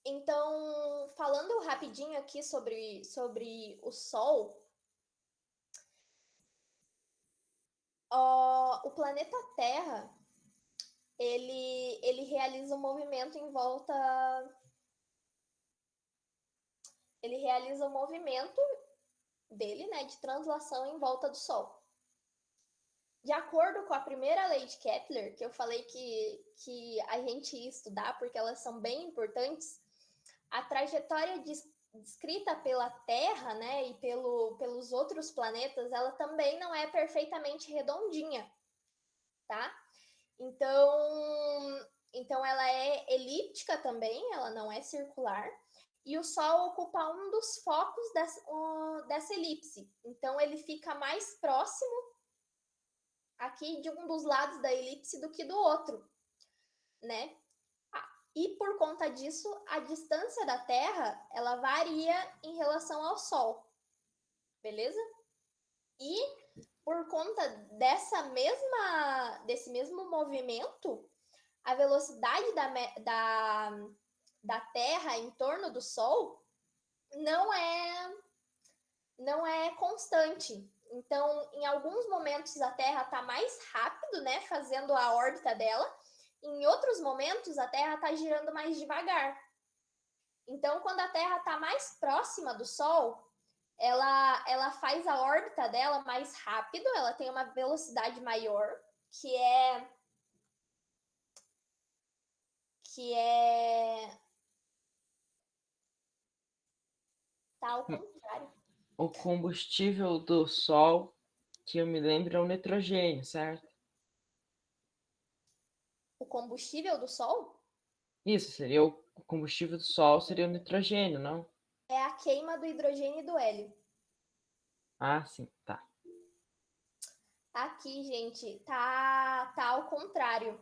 Então, falando rapidinho aqui sobre o Sol, o planeta Terra, ele realiza um movimento em volta... Ele realiza um movimento dele, né, de translação em volta do Sol. De acordo com a primeira lei de Kepler, que eu falei que a gente ia estudar porque elas são bem importantes, a trajetória descrita pela Terra, né, e pelos outros planetas, ela também não é perfeitamente redondinha, tá? Então ela é elíptica também, ela não é circular, e o Sol ocupa um dos focos dessa elipse. Então ele fica mais próximo aqui de um dos lados da elipse do que do outro, né? E por conta disso, a distância da Terra, ela varia em relação ao Sol, beleza? E por conta desse mesmo movimento, a velocidade da Terra em torno do Sol não é constante. Então, em alguns momentos a Terra está mais rápido, né, fazendo a órbita dela. Em outros momentos a Terra está girando mais devagar. Então, quando a Terra está mais próxima do Sol, ela faz a órbita dela mais rápido, ela tem uma velocidade maior, que tá ao contrário. O combustível do Sol, que eu me lembro, é o nitrogênio, certo? O combustível do Sol Isso, seria o combustível do Sol, seria o nitrogênio, não? é a queima do hidrogênio e do hélio. Ah, sim, tá. Aqui, gente, tá ao contrário.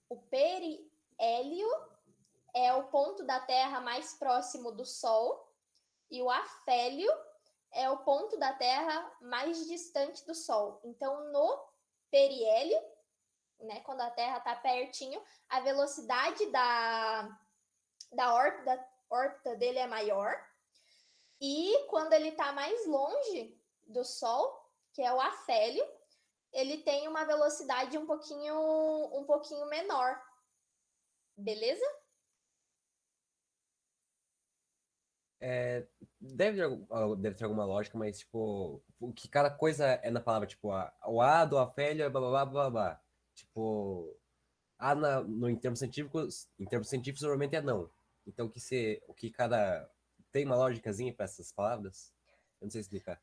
O periélio é o ponto da Terra mais próximo do Sol e o afélio é o ponto da Terra mais distante do Sol. Então, no periélio, né, quando a Terra está pertinho, a velocidade da órbita dele é maior. E quando ele está mais longe do Sol, que é o afélio, ele tem uma velocidade um pouquinho menor. Beleza? Deve ter alguma lógica, mas, tipo, o que cada coisa é na palavra, tipo, o A do afélio é blá blá blá blá blá. Tipo, A em termos científicos normalmente é não. Então, o que cada. Tem uma lógicazinha para essas palavras? Eu não sei explicar.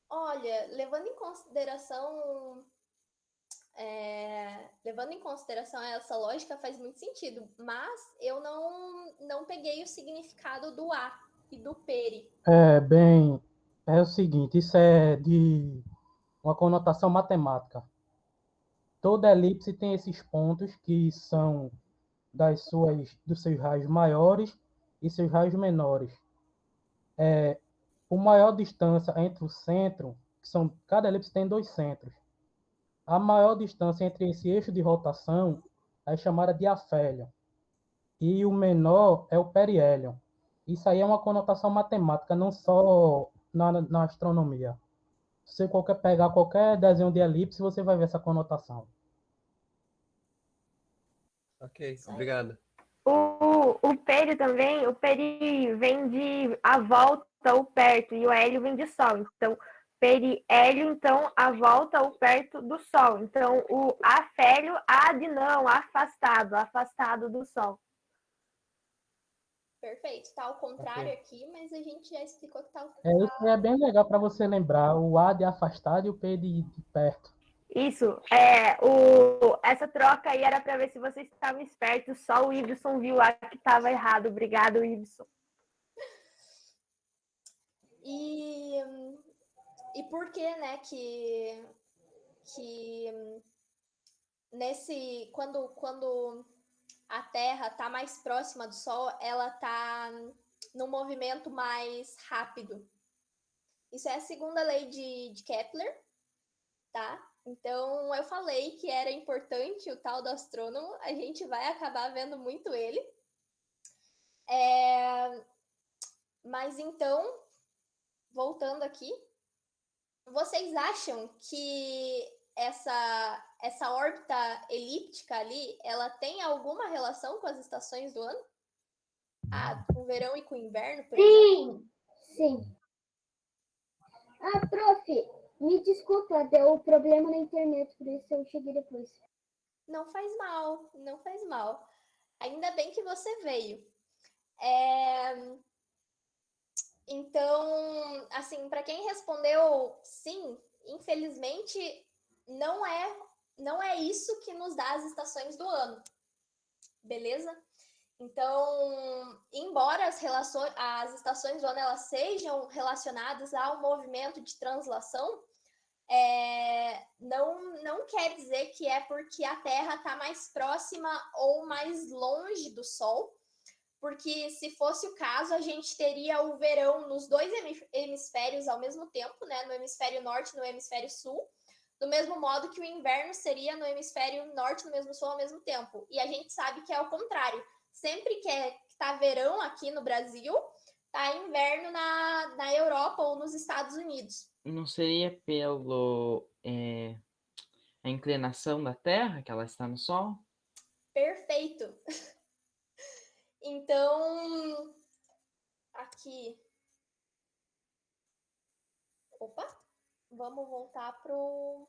Olha, levando em consideração essa lógica, faz muito sentido, mas eu não peguei o significado do A e do peri. Bem, é o seguinte, isso é de uma conotação matemática. Toda elipse tem esses pontos que são dos seus raios maiores e seus raios menores. O maior distância entre o centro, cada elipse tem 2 centros. A maior distância entre esse eixo de rotação é chamada de afélio. E o menor é o periélio. Isso aí é uma conotação matemática, não só na astronomia. Se você pegar qualquer desenho de elipse, você vai ver essa conotação. Ok, obrigado. O peri também, o peri vem de a volta ou perto, e o hélio vem de sol. Então, periélio, então, a volta ou perto do sol. Então, o afélio, de não, afastado do sol. Perfeito, tá ao contrário aqui, mas a gente já explicou que tá Isso é bem legal para você lembrar. O A de afastado e o P de perto. Isso, essa troca aí era para ver se vocês estavam espertos, só o Ibson viu lá que estava errado. Obrigado, Ibson. E por que, né, que quando a Terra está mais próxima do Sol, ela está num movimento mais rápido. Isso é a segunda lei de Kepler, tá? Então, eu falei que era importante o tal do astrônomo, a gente vai acabar vendo muito ele. Mas então, voltando aqui, vocês acham que essa órbita elíptica ali, ela tem alguma relação com as estações do ano? Com o verão e com o inverno, por exemplo? Sim. Prof, me desculpa, deu problema na internet, por isso eu cheguei depois. Não faz mal, não faz mal. Ainda bem que você veio. Então, assim, para quem respondeu sim, infelizmente não é isso que nos dá as estações do ano. Beleza? Então, embora as estações do ano elas sejam relacionadas ao movimento de translação, não quer dizer que é porque a Terra está mais próxima ou mais longe do Sol, porque se fosse o caso, a gente teria o verão nos dois hemisférios ao mesmo tempo, né? No hemisfério norte e no hemisfério sul, do mesmo modo que o inverno seria no hemisfério norte e no mesmo sul ao mesmo tempo. E a gente sabe que é o contrário. Sempre que tá verão aqui no Brasil, tá inverno na Europa ou nos Estados Unidos. Não seria pelo a inclinação da Terra, que ela está no Sol? Perfeito. Então, aqui. Opa, vamos voltar pro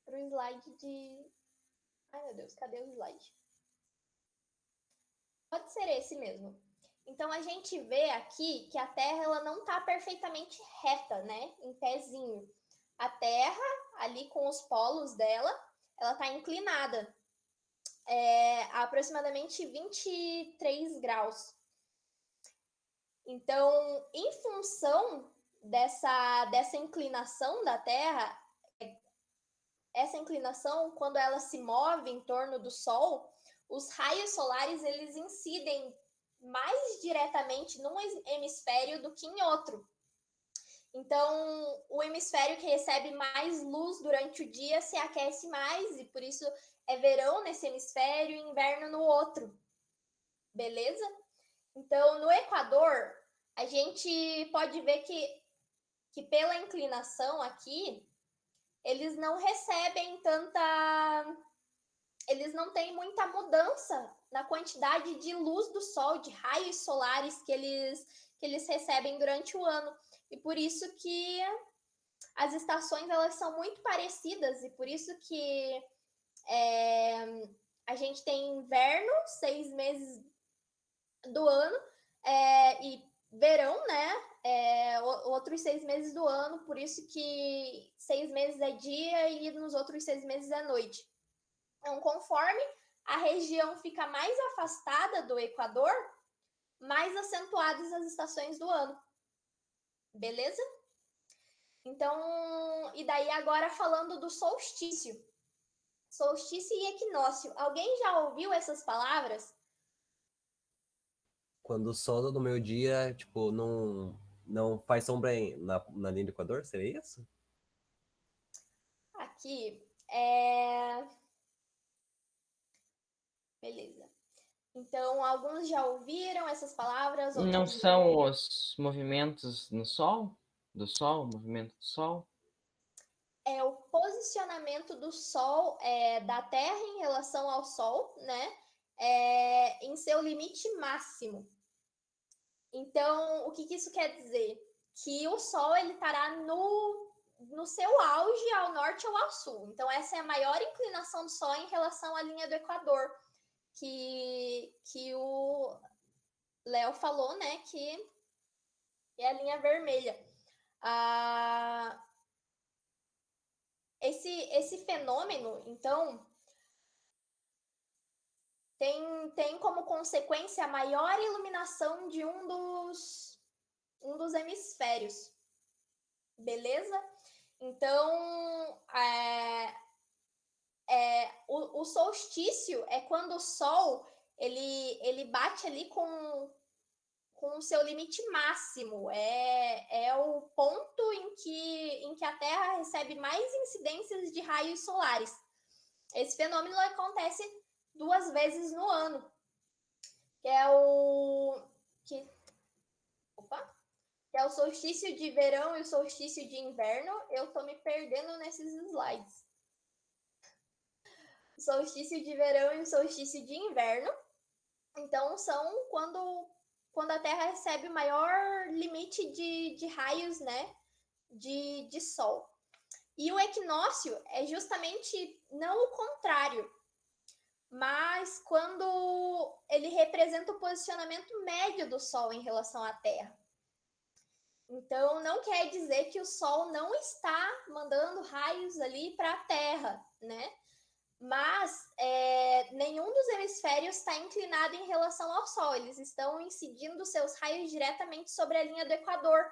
slide de. Ai, meu Deus, cadê o slide? Pode ser esse mesmo. Então, a gente vê aqui que a Terra ela não está perfeitamente reta, né? Em pezinho. A Terra, ali com os polos dela, ela está inclinada. A aproximadamente 23 graus. Então, em função dessa inclinação da Terra, essa inclinação, quando ela se move em torno do Sol, os raios solares eles incidem mais diretamente num hemisfério do que em outro. Então, o hemisfério que recebe mais luz durante o dia se aquece mais e por isso é verão nesse hemisfério e inverno no outro. Beleza? Então, no Equador, a gente pode ver que pela inclinação aqui, eles não recebem tanta. Eles não têm muita mudança na quantidade de luz do sol, de raios solares que eles recebem durante o ano. E por isso que as estações elas são muito parecidas, e por isso que a gente tem inverno, 6 meses do ano, e verão, né? Outros 6 meses do ano, por isso que 6 meses é dia e nos outros 6 meses é noite. Então, conforme a região fica mais afastada do Equador, mais acentuadas as estações do ano. Beleza? Então, e daí agora falando do solstício. Solstício e equinócio. Alguém já ouviu essas palavras? Quando o sol do meu dia, tipo, não faz sombra na linha do Equador, seria isso? Aqui, beleza. Então, alguns já ouviram essas palavras, Não outros são os movimentos no Sol? Do Sol, o movimento do Sol? é o posicionamento do Sol, da Terra em relação ao Sol, né? Em seu limite máximo. Então, o que isso quer dizer? Que o Sol ele estará no seu auge ao norte ou ao sul. Então, essa é a maior inclinação do Sol em relação à linha do Equador, que o Léo falou, né? Que é a linha vermelha. Esse fenômeno, então, tem como consequência a maior iluminação de um dos hemisférios. Beleza? Então, o solstício é quando o Sol ele bate ali com o seu limite máximo. É o ponto em que a Terra recebe mais incidências de raios solares. Esse fenômeno acontece 2 vezes no ano, que é que é o solstício de verão e o solstício de inverno. Eu tô me perdendo nesses slides. O solstício de verão e o solstício de inverno. Então, são quando a Terra recebe o maior limite de raios, né, de Sol. E o equinócio é justamente não o contrário, mas quando ele representa o posicionamento médio do Sol em relação à Terra. Então, não quer dizer que o Sol não está mandando raios ali para a Terra, né? Mas nenhum dos hemisférios está inclinado em relação ao Sol. Eles estão incidindo seus raios diretamente sobre a linha do Equador,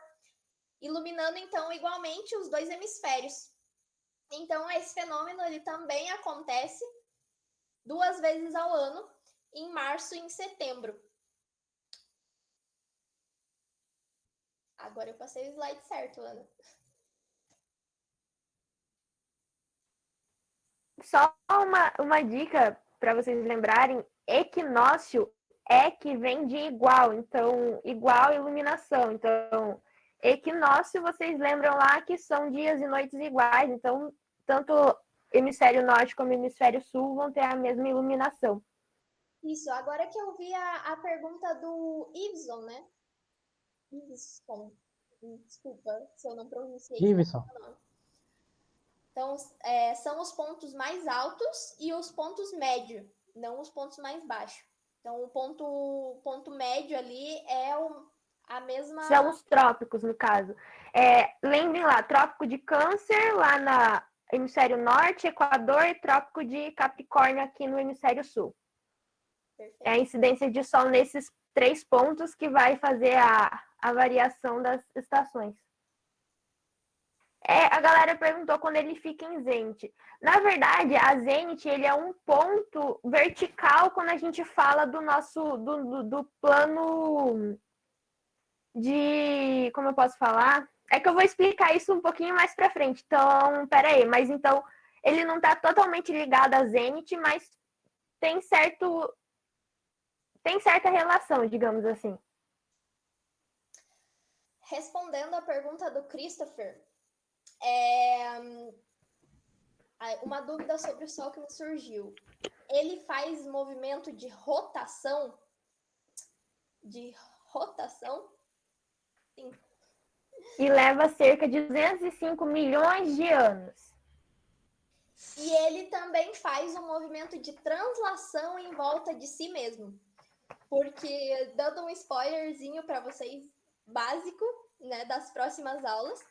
iluminando, então, igualmente os dois hemisférios. Então, esse fenômeno ele também acontece 2 vezes ao ano, em março e em setembro. Agora eu passei o slide certo, Ana. Só uma dica para vocês lembrarem: equinócio é que vem de igual, então, igual iluminação. Então, equinócio, vocês lembram lá que são dias e noites iguais, então, tanto hemisfério norte como hemisfério sul vão ter a mesma iluminação. Isso, agora que eu vi a pergunta do Ibson, né? Ibson. Desculpa se eu não pronunciei. Iveson. Então, são os pontos mais altos e os pontos médios, não os pontos mais baixos. Então, o ponto médio ali é a mesma... São os trópicos, no caso. Lembrem lá, trópico de Câncer, lá no hemisfério norte, Equador, e trópico de Capricórnio aqui no hemisfério sul. Perfeito. É a incidência de sol nesses 3 pontos que vai fazer a variação das estações. A galera perguntou quando ele fica em zênite. Na verdade, a zênite ele é um ponto vertical quando a gente fala do nosso do plano de... Como eu posso falar? É que eu vou explicar isso um pouquinho mais para frente. Então, peraí. Mas então, ele não está totalmente ligado a zênite, mas tem tem certa relação, digamos assim. Respondendo à pergunta do Christopher, uma dúvida sobre o Sol que me surgiu. Ele faz movimento de rotação? De rotação? Sim. E leva cerca de 205 milhões de anos. E ele também faz um movimento de translação em volta de si mesmo. Porque, dando um spoilerzinho para vocês, básico, né, das próximas aulas,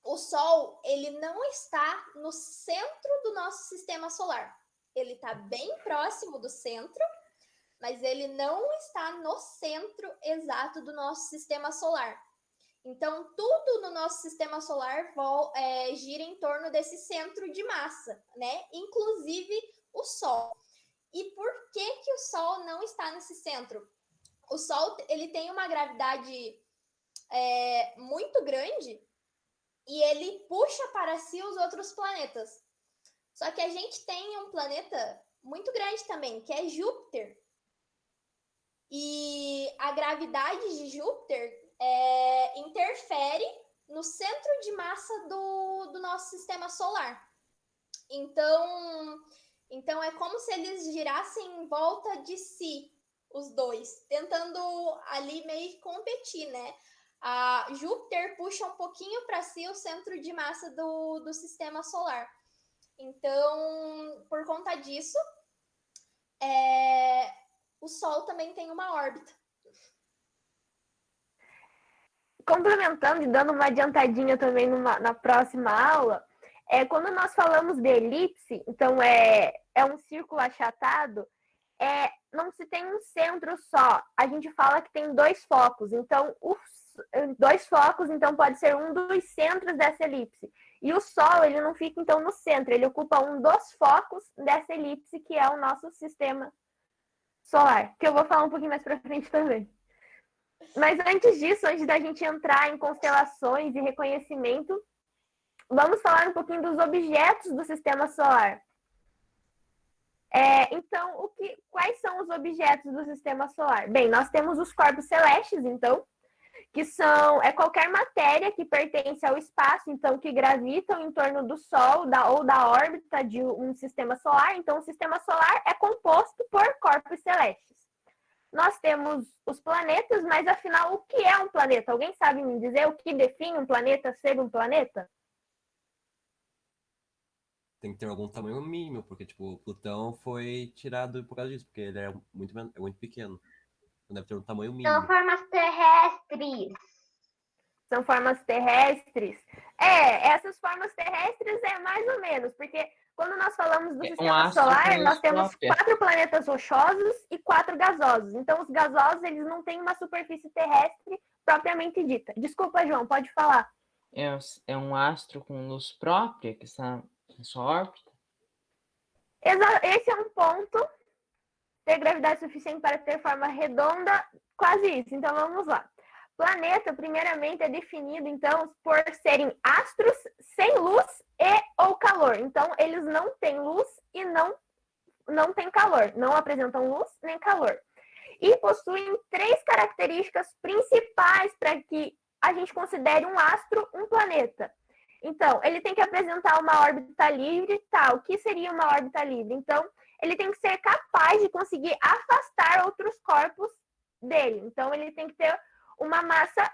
o Sol, ele não está no centro do nosso sistema solar. Ele está bem próximo do centro, mas ele não está no centro exato do nosso sistema solar. Então, tudo no nosso sistema solar gira em torno desse centro de massa, né? Inclusive o Sol. E por que o Sol não está nesse centro? O Sol, ele tem uma gravidade muito grande e ele puxa para si os outros planetas. Só que a gente tem um planeta muito grande também, que é Júpiter. E a gravidade de Júpiter interfere no centro de massa do nosso sistema solar. Então é como se eles girassem em volta de si, os dois, tentando ali meio que competir, né? A Júpiter puxa um pouquinho para si o centro de massa do sistema solar. Então, por conta disso, o Sol também tem uma órbita. Complementando e dando uma adiantadinha também na próxima aula, quando nós falamos de elipse, então é um círculo achatado, não se tem um centro só. A gente fala que tem dois focos. Então, então pode ser um dos centros dessa elipse. E o Sol, ele não fica, então, no centro. Ele ocupa um dos focos dessa elipse, que é o nosso sistema solar. Que eu vou falar um pouquinho mais pra frente também. Mas antes disso, antes da gente entrar em constelações e reconhecimento, vamos falar um pouquinho dos objetos do sistema solar. Então, quais são os objetos do sistema solar? Bem, nós temos os corpos celestes, então, que são qualquer matéria que pertence ao espaço, então, que gravitam em torno do Sol ou da órbita de um sistema solar. Então, o sistema solar é composto por corpos celestes. Nós temos os planetas, mas afinal, o que é um planeta? Alguém sabe me dizer o que define um planeta ser um planeta? Tem que ter algum tamanho mínimo, porque, tipo, o Plutão foi tirado por causa disso, porque ele é muito pequeno. Então deve ter um tamanho São mínimo. formas terrestres. São formas terrestres? Essas formas terrestres é mais ou menos, porque quando nós falamos do sistema astro solar, com nós luz temos própria. 4 planetas rochosos e 4 gasosos. Então, os gasosos, eles não têm uma superfície terrestre propriamente dita. Desculpa, João, pode falar. É um astro com luz própria que está em sua órbita? Esse é um ponto. Ter gravidade suficiente para ter forma redonda, quase isso. Então, vamos lá. Planeta, primeiramente, é definido, então, por serem astros sem luz ou calor. Então, eles não têm luz e não têm calor. Não apresentam luz nem calor. E possuem 3 características principais para que a gente considere um astro um planeta. Então, ele tem que apresentar uma órbita livre, O que seria uma órbita livre? Então, ele tem que ser capaz de conseguir afastar outros corpos dele. Então, ele tem que ter uma massa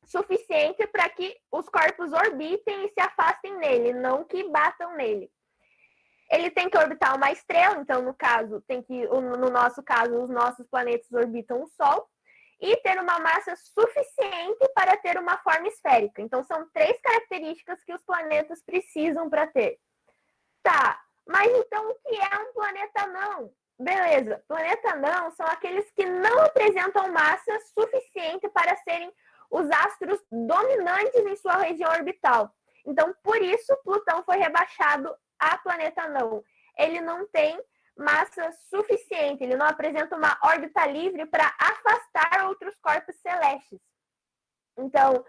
suficiente para que os corpos orbitem e se afastem nele, não que batam nele. Ele tem que orbitar uma estrela, então, no nosso caso, os nossos planetas orbitam o Sol, e ter uma massa suficiente para ter uma forma esférica. Então, são 3 características que os planetas precisam para ter. Mas então o que é um planeta anão? Beleza, planeta anão são aqueles que não apresentam massa suficiente para serem os astros dominantes em sua região orbital. Então, por isso, Plutão foi rebaixado a planeta anão. Ele não tem massa suficiente, ele não apresenta uma órbita livre para afastar outros corpos celestes. Então,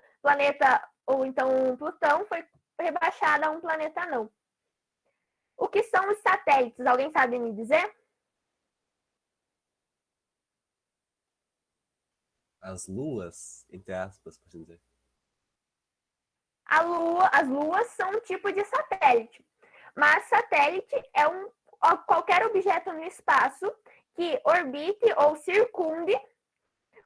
Plutão foi rebaixado a um planeta anão. o que são os satélites? Alguém sabe me dizer? As luas, entre aspas, por assim dizer. As luas são um tipo de satélite, mas satélite é qualquer objeto no espaço que orbite ou circunde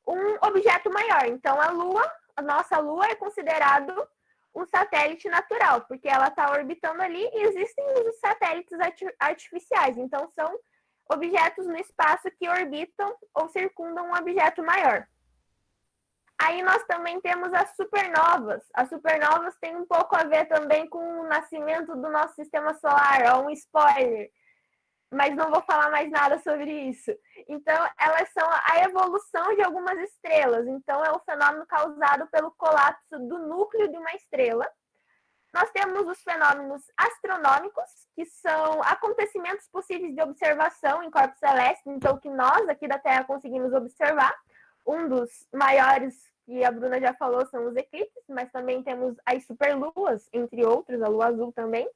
um objeto maior. Então, a nossa Lua é considerado um satélite natural, porque ela está orbitando ali e existem os satélites artificiais. Então, são objetos no espaço que orbitam ou circundam um objeto maior. Aí nós também temos as supernovas. As supernovas têm um pouco a ver também com o nascimento do nosso sistema solar, ó, um spoiler. Mas não vou falar mais nada sobre isso. Então, elas são a evolução de algumas estrelas. Então, é um fenômeno causado pelo colapso do núcleo de uma estrela. Nós temos os fenômenos astronômicos, que são acontecimentos possíveis de observação em corpos celestes, então que nós aqui da Terra conseguimos observar. Um dos maiores, que a Bruna já falou, são os eclipses, mas também temos as superluas, entre outros, a lua azul também.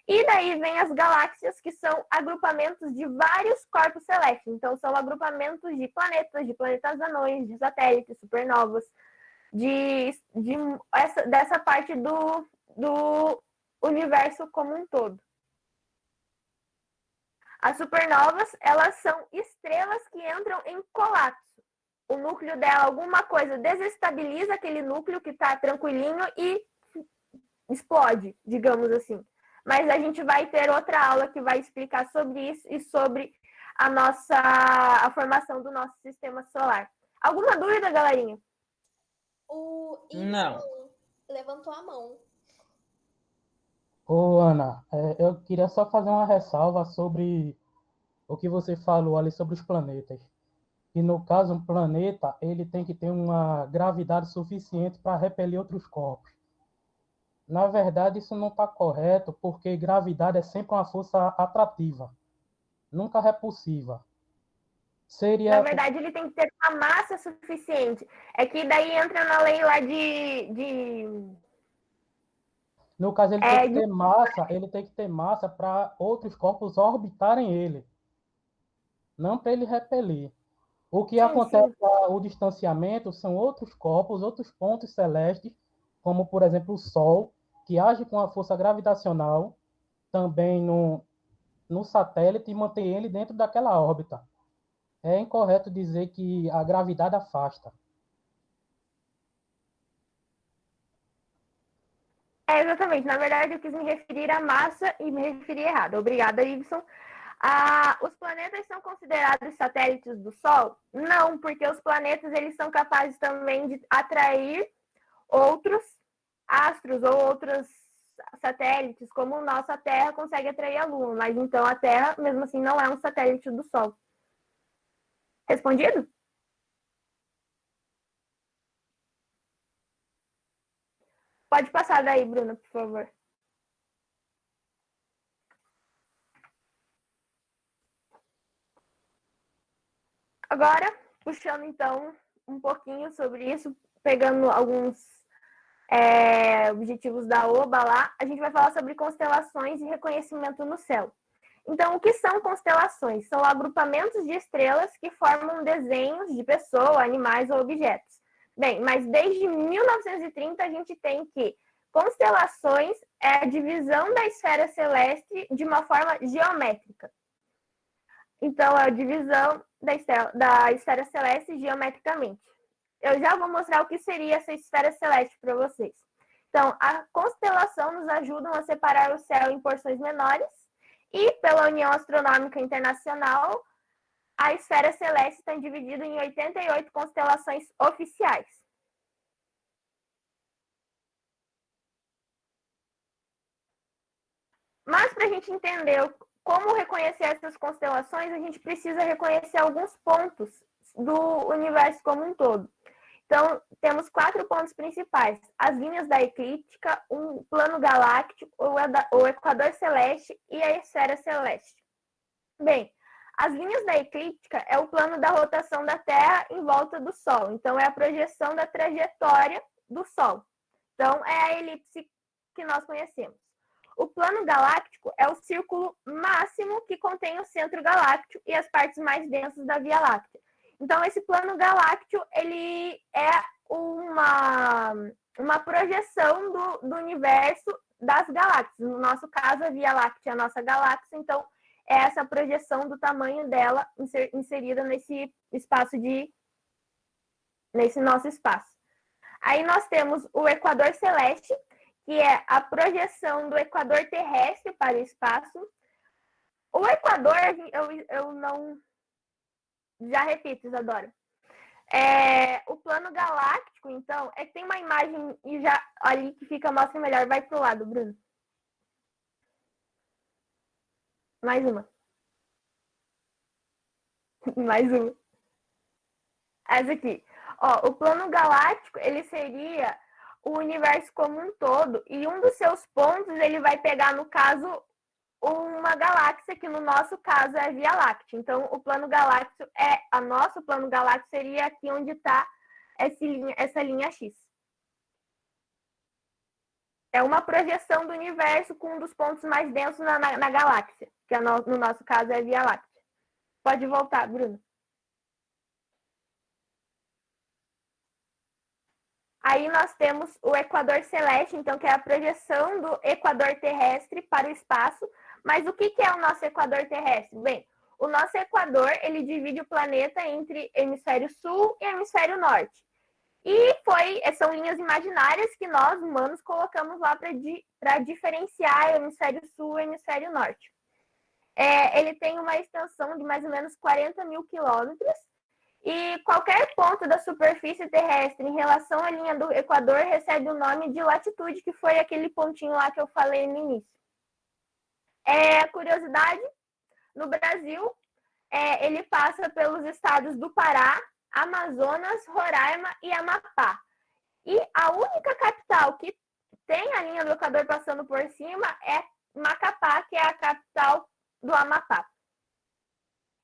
E daí vem as galáxias, que são agrupamentos de vários corpos celestes. Então, são agrupamentos de planetas anões, de satélites, supernovas, dessa parte do universo como um todo. As supernovas, elas são estrelas que entram em colapso. O núcleo dela, alguma coisa desestabiliza aquele núcleo que está tranquilinho e explode, digamos assim. Mas a gente vai ter outra aula que vai explicar sobre isso e sobre a formação do nosso sistema solar. Alguma dúvida, galerinha? O Não. Y levantou a mão. Ô, Ana, eu queria só fazer uma ressalva sobre o que você falou ali sobre os planetas. E no caso, um planeta, ele tem que ter uma gravidade suficiente para repelir outros corpos. Na verdade, isso não está correto, porque gravidade é sempre uma força atrativa, nunca repulsiva. Na verdade, ele tem que ter uma massa suficiente. É que daí entra na lei lá No caso, ele tem que ter massa para outros corpos orbitarem ele, não para ele repelir. O que acontece o distanciamento são outros corpos, outros pontos celestes, como, por exemplo, o Sol, que age com a força gravitacional também no satélite e mantém ele dentro daquela órbita. É incorreto dizer que a gravidade afasta. Exatamente. Na verdade, eu quis me referir à massa e me referi errado. Obrigada, Ibson. Os planetas são considerados satélites do Sol? Não, porque os planetas eles são capazes também de atrair outros astros ou outros satélites, como nossa Terra consegue atrair a Lua. Mas então a Terra, mesmo assim, não é um satélite do Sol. Respondido? Pode passar daí, Bruna, por favor. Agora, puxando então um pouquinho sobre isso, pegando alguns objetivos da OBA lá, a gente vai falar sobre constelações e reconhecimento no céu. Então, o que são constelações? São agrupamentos de estrelas que formam desenhos de pessoas, animais ou objetos. Bem, mas desde 1930 a gente tem que constelações é a divisão da esfera celeste de uma forma geométrica. Então, é a divisão da esfera celeste geometricamente. Eu já vou mostrar o que seria essa esfera celeste para vocês. Então, a constelação nos ajuda a separar o céu em porções menores e, pela União Astronômica Internacional, a esfera celeste está dividida em 88 constelações oficiais. Mas, para a gente entender como reconhecer essas constelações, a gente precisa reconhecer alguns pontos do universo como um todo. Então, temos 4 pontos principais: as linhas da eclíptica, um plano galáctico, o equador celeste e a esfera celeste. Bem, as linhas da eclíptica é o plano da rotação da Terra em volta do Sol. Então, é a projeção da trajetória do Sol. Então, é a elipse que nós conhecemos. O plano galáctico é o círculo máximo que contém o centro galáctico e as partes mais densas da Via Láctea. Então, esse plano galáctico, ele é uma projeção do universo das galáxias. No nosso caso, a Via Láctea é a nossa galáxia, então é essa projeção do tamanho dela inserida nesse espaço nesse nosso espaço. Aí nós temos o equador celeste, que é a projeção do equador terrestre para o espaço. O equador, eu não... Já repito, Isadora. O plano galáctico, então, é que tem uma imagem ali que mostra melhor. Vai pro lado, Bruno. Mais uma. Mais uma. Essa aqui. Ó, o plano galáctico, ele seria o universo como um todo, e um dos seus pontos, ele vai pegar, no caso, uma galáxia, que no nosso caso é a Via Láctea. Então, o plano galáctico nosso plano galáctico seria aqui onde está essa linha X. É uma projeção do universo com um dos pontos mais densos na galáxia, que no nosso caso é a Via Láctea. Pode voltar, Bruno. Aí nós temos o equador celeste, então, que é a projeção do equador terrestre para o espaço. Mas o que é o nosso equador terrestre? Bem, o nosso equador, ele divide o planeta entre hemisfério sul e hemisfério norte. E são linhas imaginárias que nós, humanos, colocamos lá para diferenciar o hemisfério sul e o hemisfério norte. Ele tem uma extensão de mais ou menos 40 mil quilômetros. E qualquer ponto da superfície terrestre em relação à linha do equador recebe o nome de latitude, que foi aquele pontinho lá que eu falei no início. Curiosidade, no Brasil, ele passa pelos estados do Pará, Amazonas, Roraima e Amapá. E a única capital que tem a linha do equador passando por cima é Macapá, que é a capital do Amapá.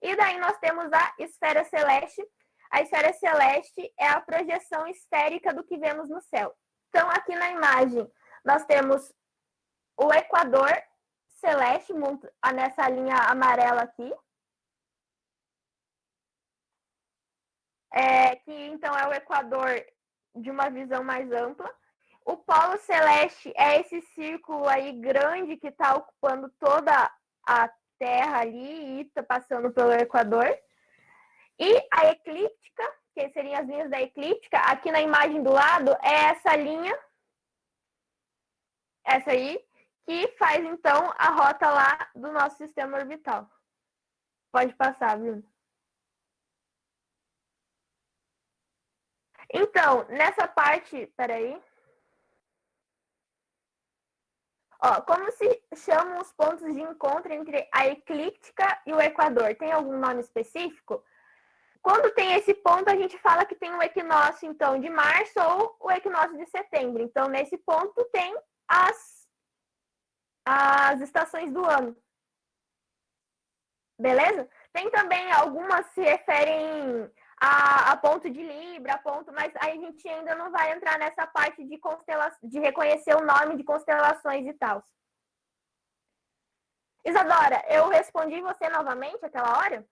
E daí nós temos a esfera celeste. A esfera celeste é a projeção esférica do que vemos no céu. Então, aqui na imagem, nós temos o equador celeste, nessa linha amarela aqui. Que então é o equador de uma visão mais ampla. O polo celeste é esse círculo aí grande que está ocupando toda a Terra ali e está passando pelo equador. E a eclíptica, que seriam as linhas da eclíptica, aqui na imagem do lado, é essa linha, essa aí, que faz então a rota lá do nosso sistema orbital. Pode passar, Bruno. Então, nessa parte, peraí. Ó, como se chamam os pontos de encontro entre a eclíptica e o equador? Tem algum nome específico? Quando tem esse ponto, a gente fala que tem o equinócio, então, de março ou o equinócio de setembro. Então, nesse ponto, tem as estações do ano. Beleza? Tem também algumas que se referem a ponto de Libra, mas aí a gente ainda não vai entrar nessa parte de reconhecer o nome de constelações e tal. Isadora, eu respondi você novamente aquela hora?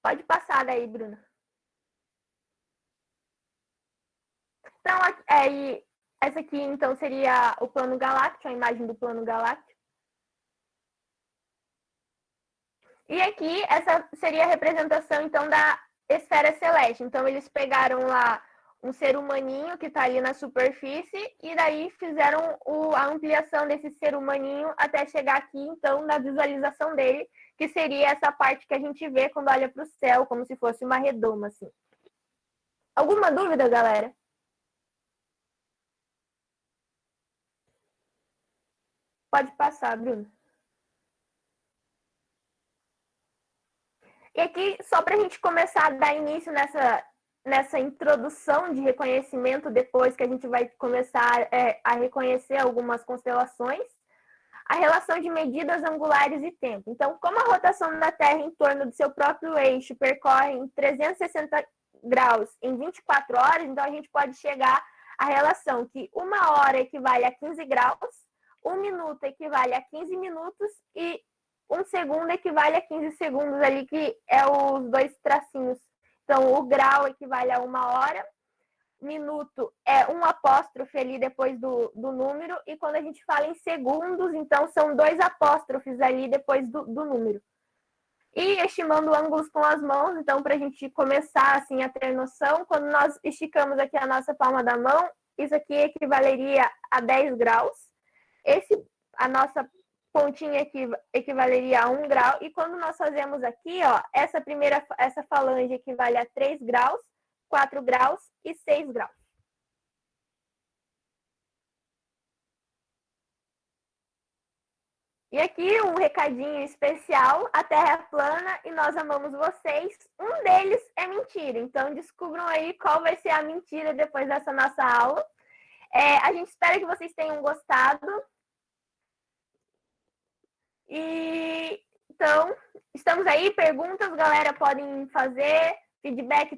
Pode passar daí, Bruna. Então, essa aqui, então, seria o plano galáctico, a imagem do plano galáctico. E aqui, essa seria a representação, então, da esfera celeste. Então, eles pegaram lá um ser humaninho que está ali na superfície e daí fizeram a ampliação desse ser humaninho até chegar aqui, então, na visualização dele, que seria essa parte que a gente vê quando olha para o céu, como se fosse uma redoma, assim. Alguma dúvida, galera? Pode passar, Bruno. E aqui, só para a gente começar a dar início nessa introdução de reconhecimento, depois que a gente vai começar a reconhecer algumas constelações, a relação de medidas angulares e tempo. Então, como a rotação da Terra em torno do seu próprio eixo percorre em 360 graus em 24 horas, então a gente pode chegar à relação que 1 hora equivale a 15 graus, 1 minuto equivale a 15 minutos e 1 segundo equivale a 15 segundos ali, que é os 2 tracinhos. Então, o grau equivale a 1 hora, minuto é um apóstrofe ali depois do número, e quando a gente fala em segundos, então são 2 apóstrofes ali depois do número. E estimando ângulos com as mãos, então para a gente começar assim a ter noção, quando nós esticamos aqui a nossa palma da mão, isso aqui equivaleria a 10 graus, a nossa pontinha aqui equivaleria a 1 grau, e quando nós fazemos aqui, ó, essa falange equivale a 3 graus, 4 graus e 6 graus. E aqui um recadinho especial, a Terra é plana e nós amamos vocês. Um deles é mentira, então descubram aí qual vai ser a mentira depois dessa nossa aula. A gente espera que vocês tenham gostado. E então, estamos aí, perguntas, galera, podem fazer. Feedback,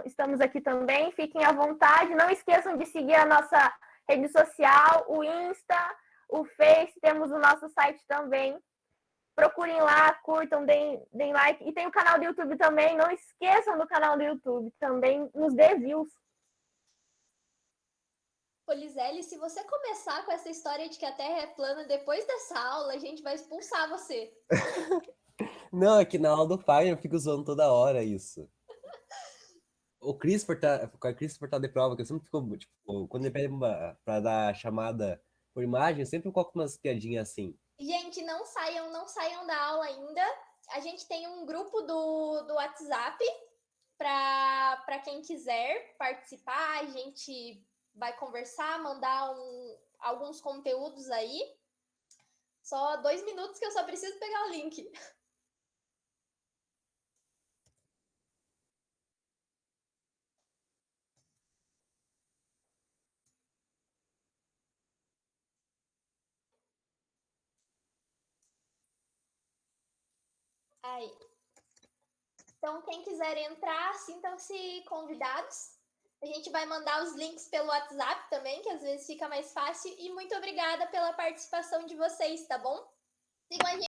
estamos aqui também. Fiquem à vontade. Não esqueçam de seguir a nossa rede social, o Insta, o Face, temos o nosso site também. Procurem lá, curtam, deem like. E tem o canal do YouTube também. Não esqueçam do canal do YouTube também. Nos dê views. Polizele, se você começar com essa história de que a Terra é plana depois dessa aula, a gente vai expulsar você. Não, é que na aula do Fagner eu fico usando toda hora isso. O Christopher tá de prova, que eu sempre fico, tipo, quando ele pede pra dar chamada por imagem, eu sempre coloco umas piadinhas assim. Gente, não saiam da aula ainda. A gente tem um grupo do WhatsApp para quem quiser participar. A gente vai conversar, mandar alguns conteúdos aí. Só 2 minutos que eu só preciso pegar o link. Aí. Então, quem quiser entrar, sintam-se convidados. A gente vai mandar os links pelo WhatsApp também, que às vezes fica mais fácil. E muito obrigada pela participação de vocês, tá bom? Sigam a gente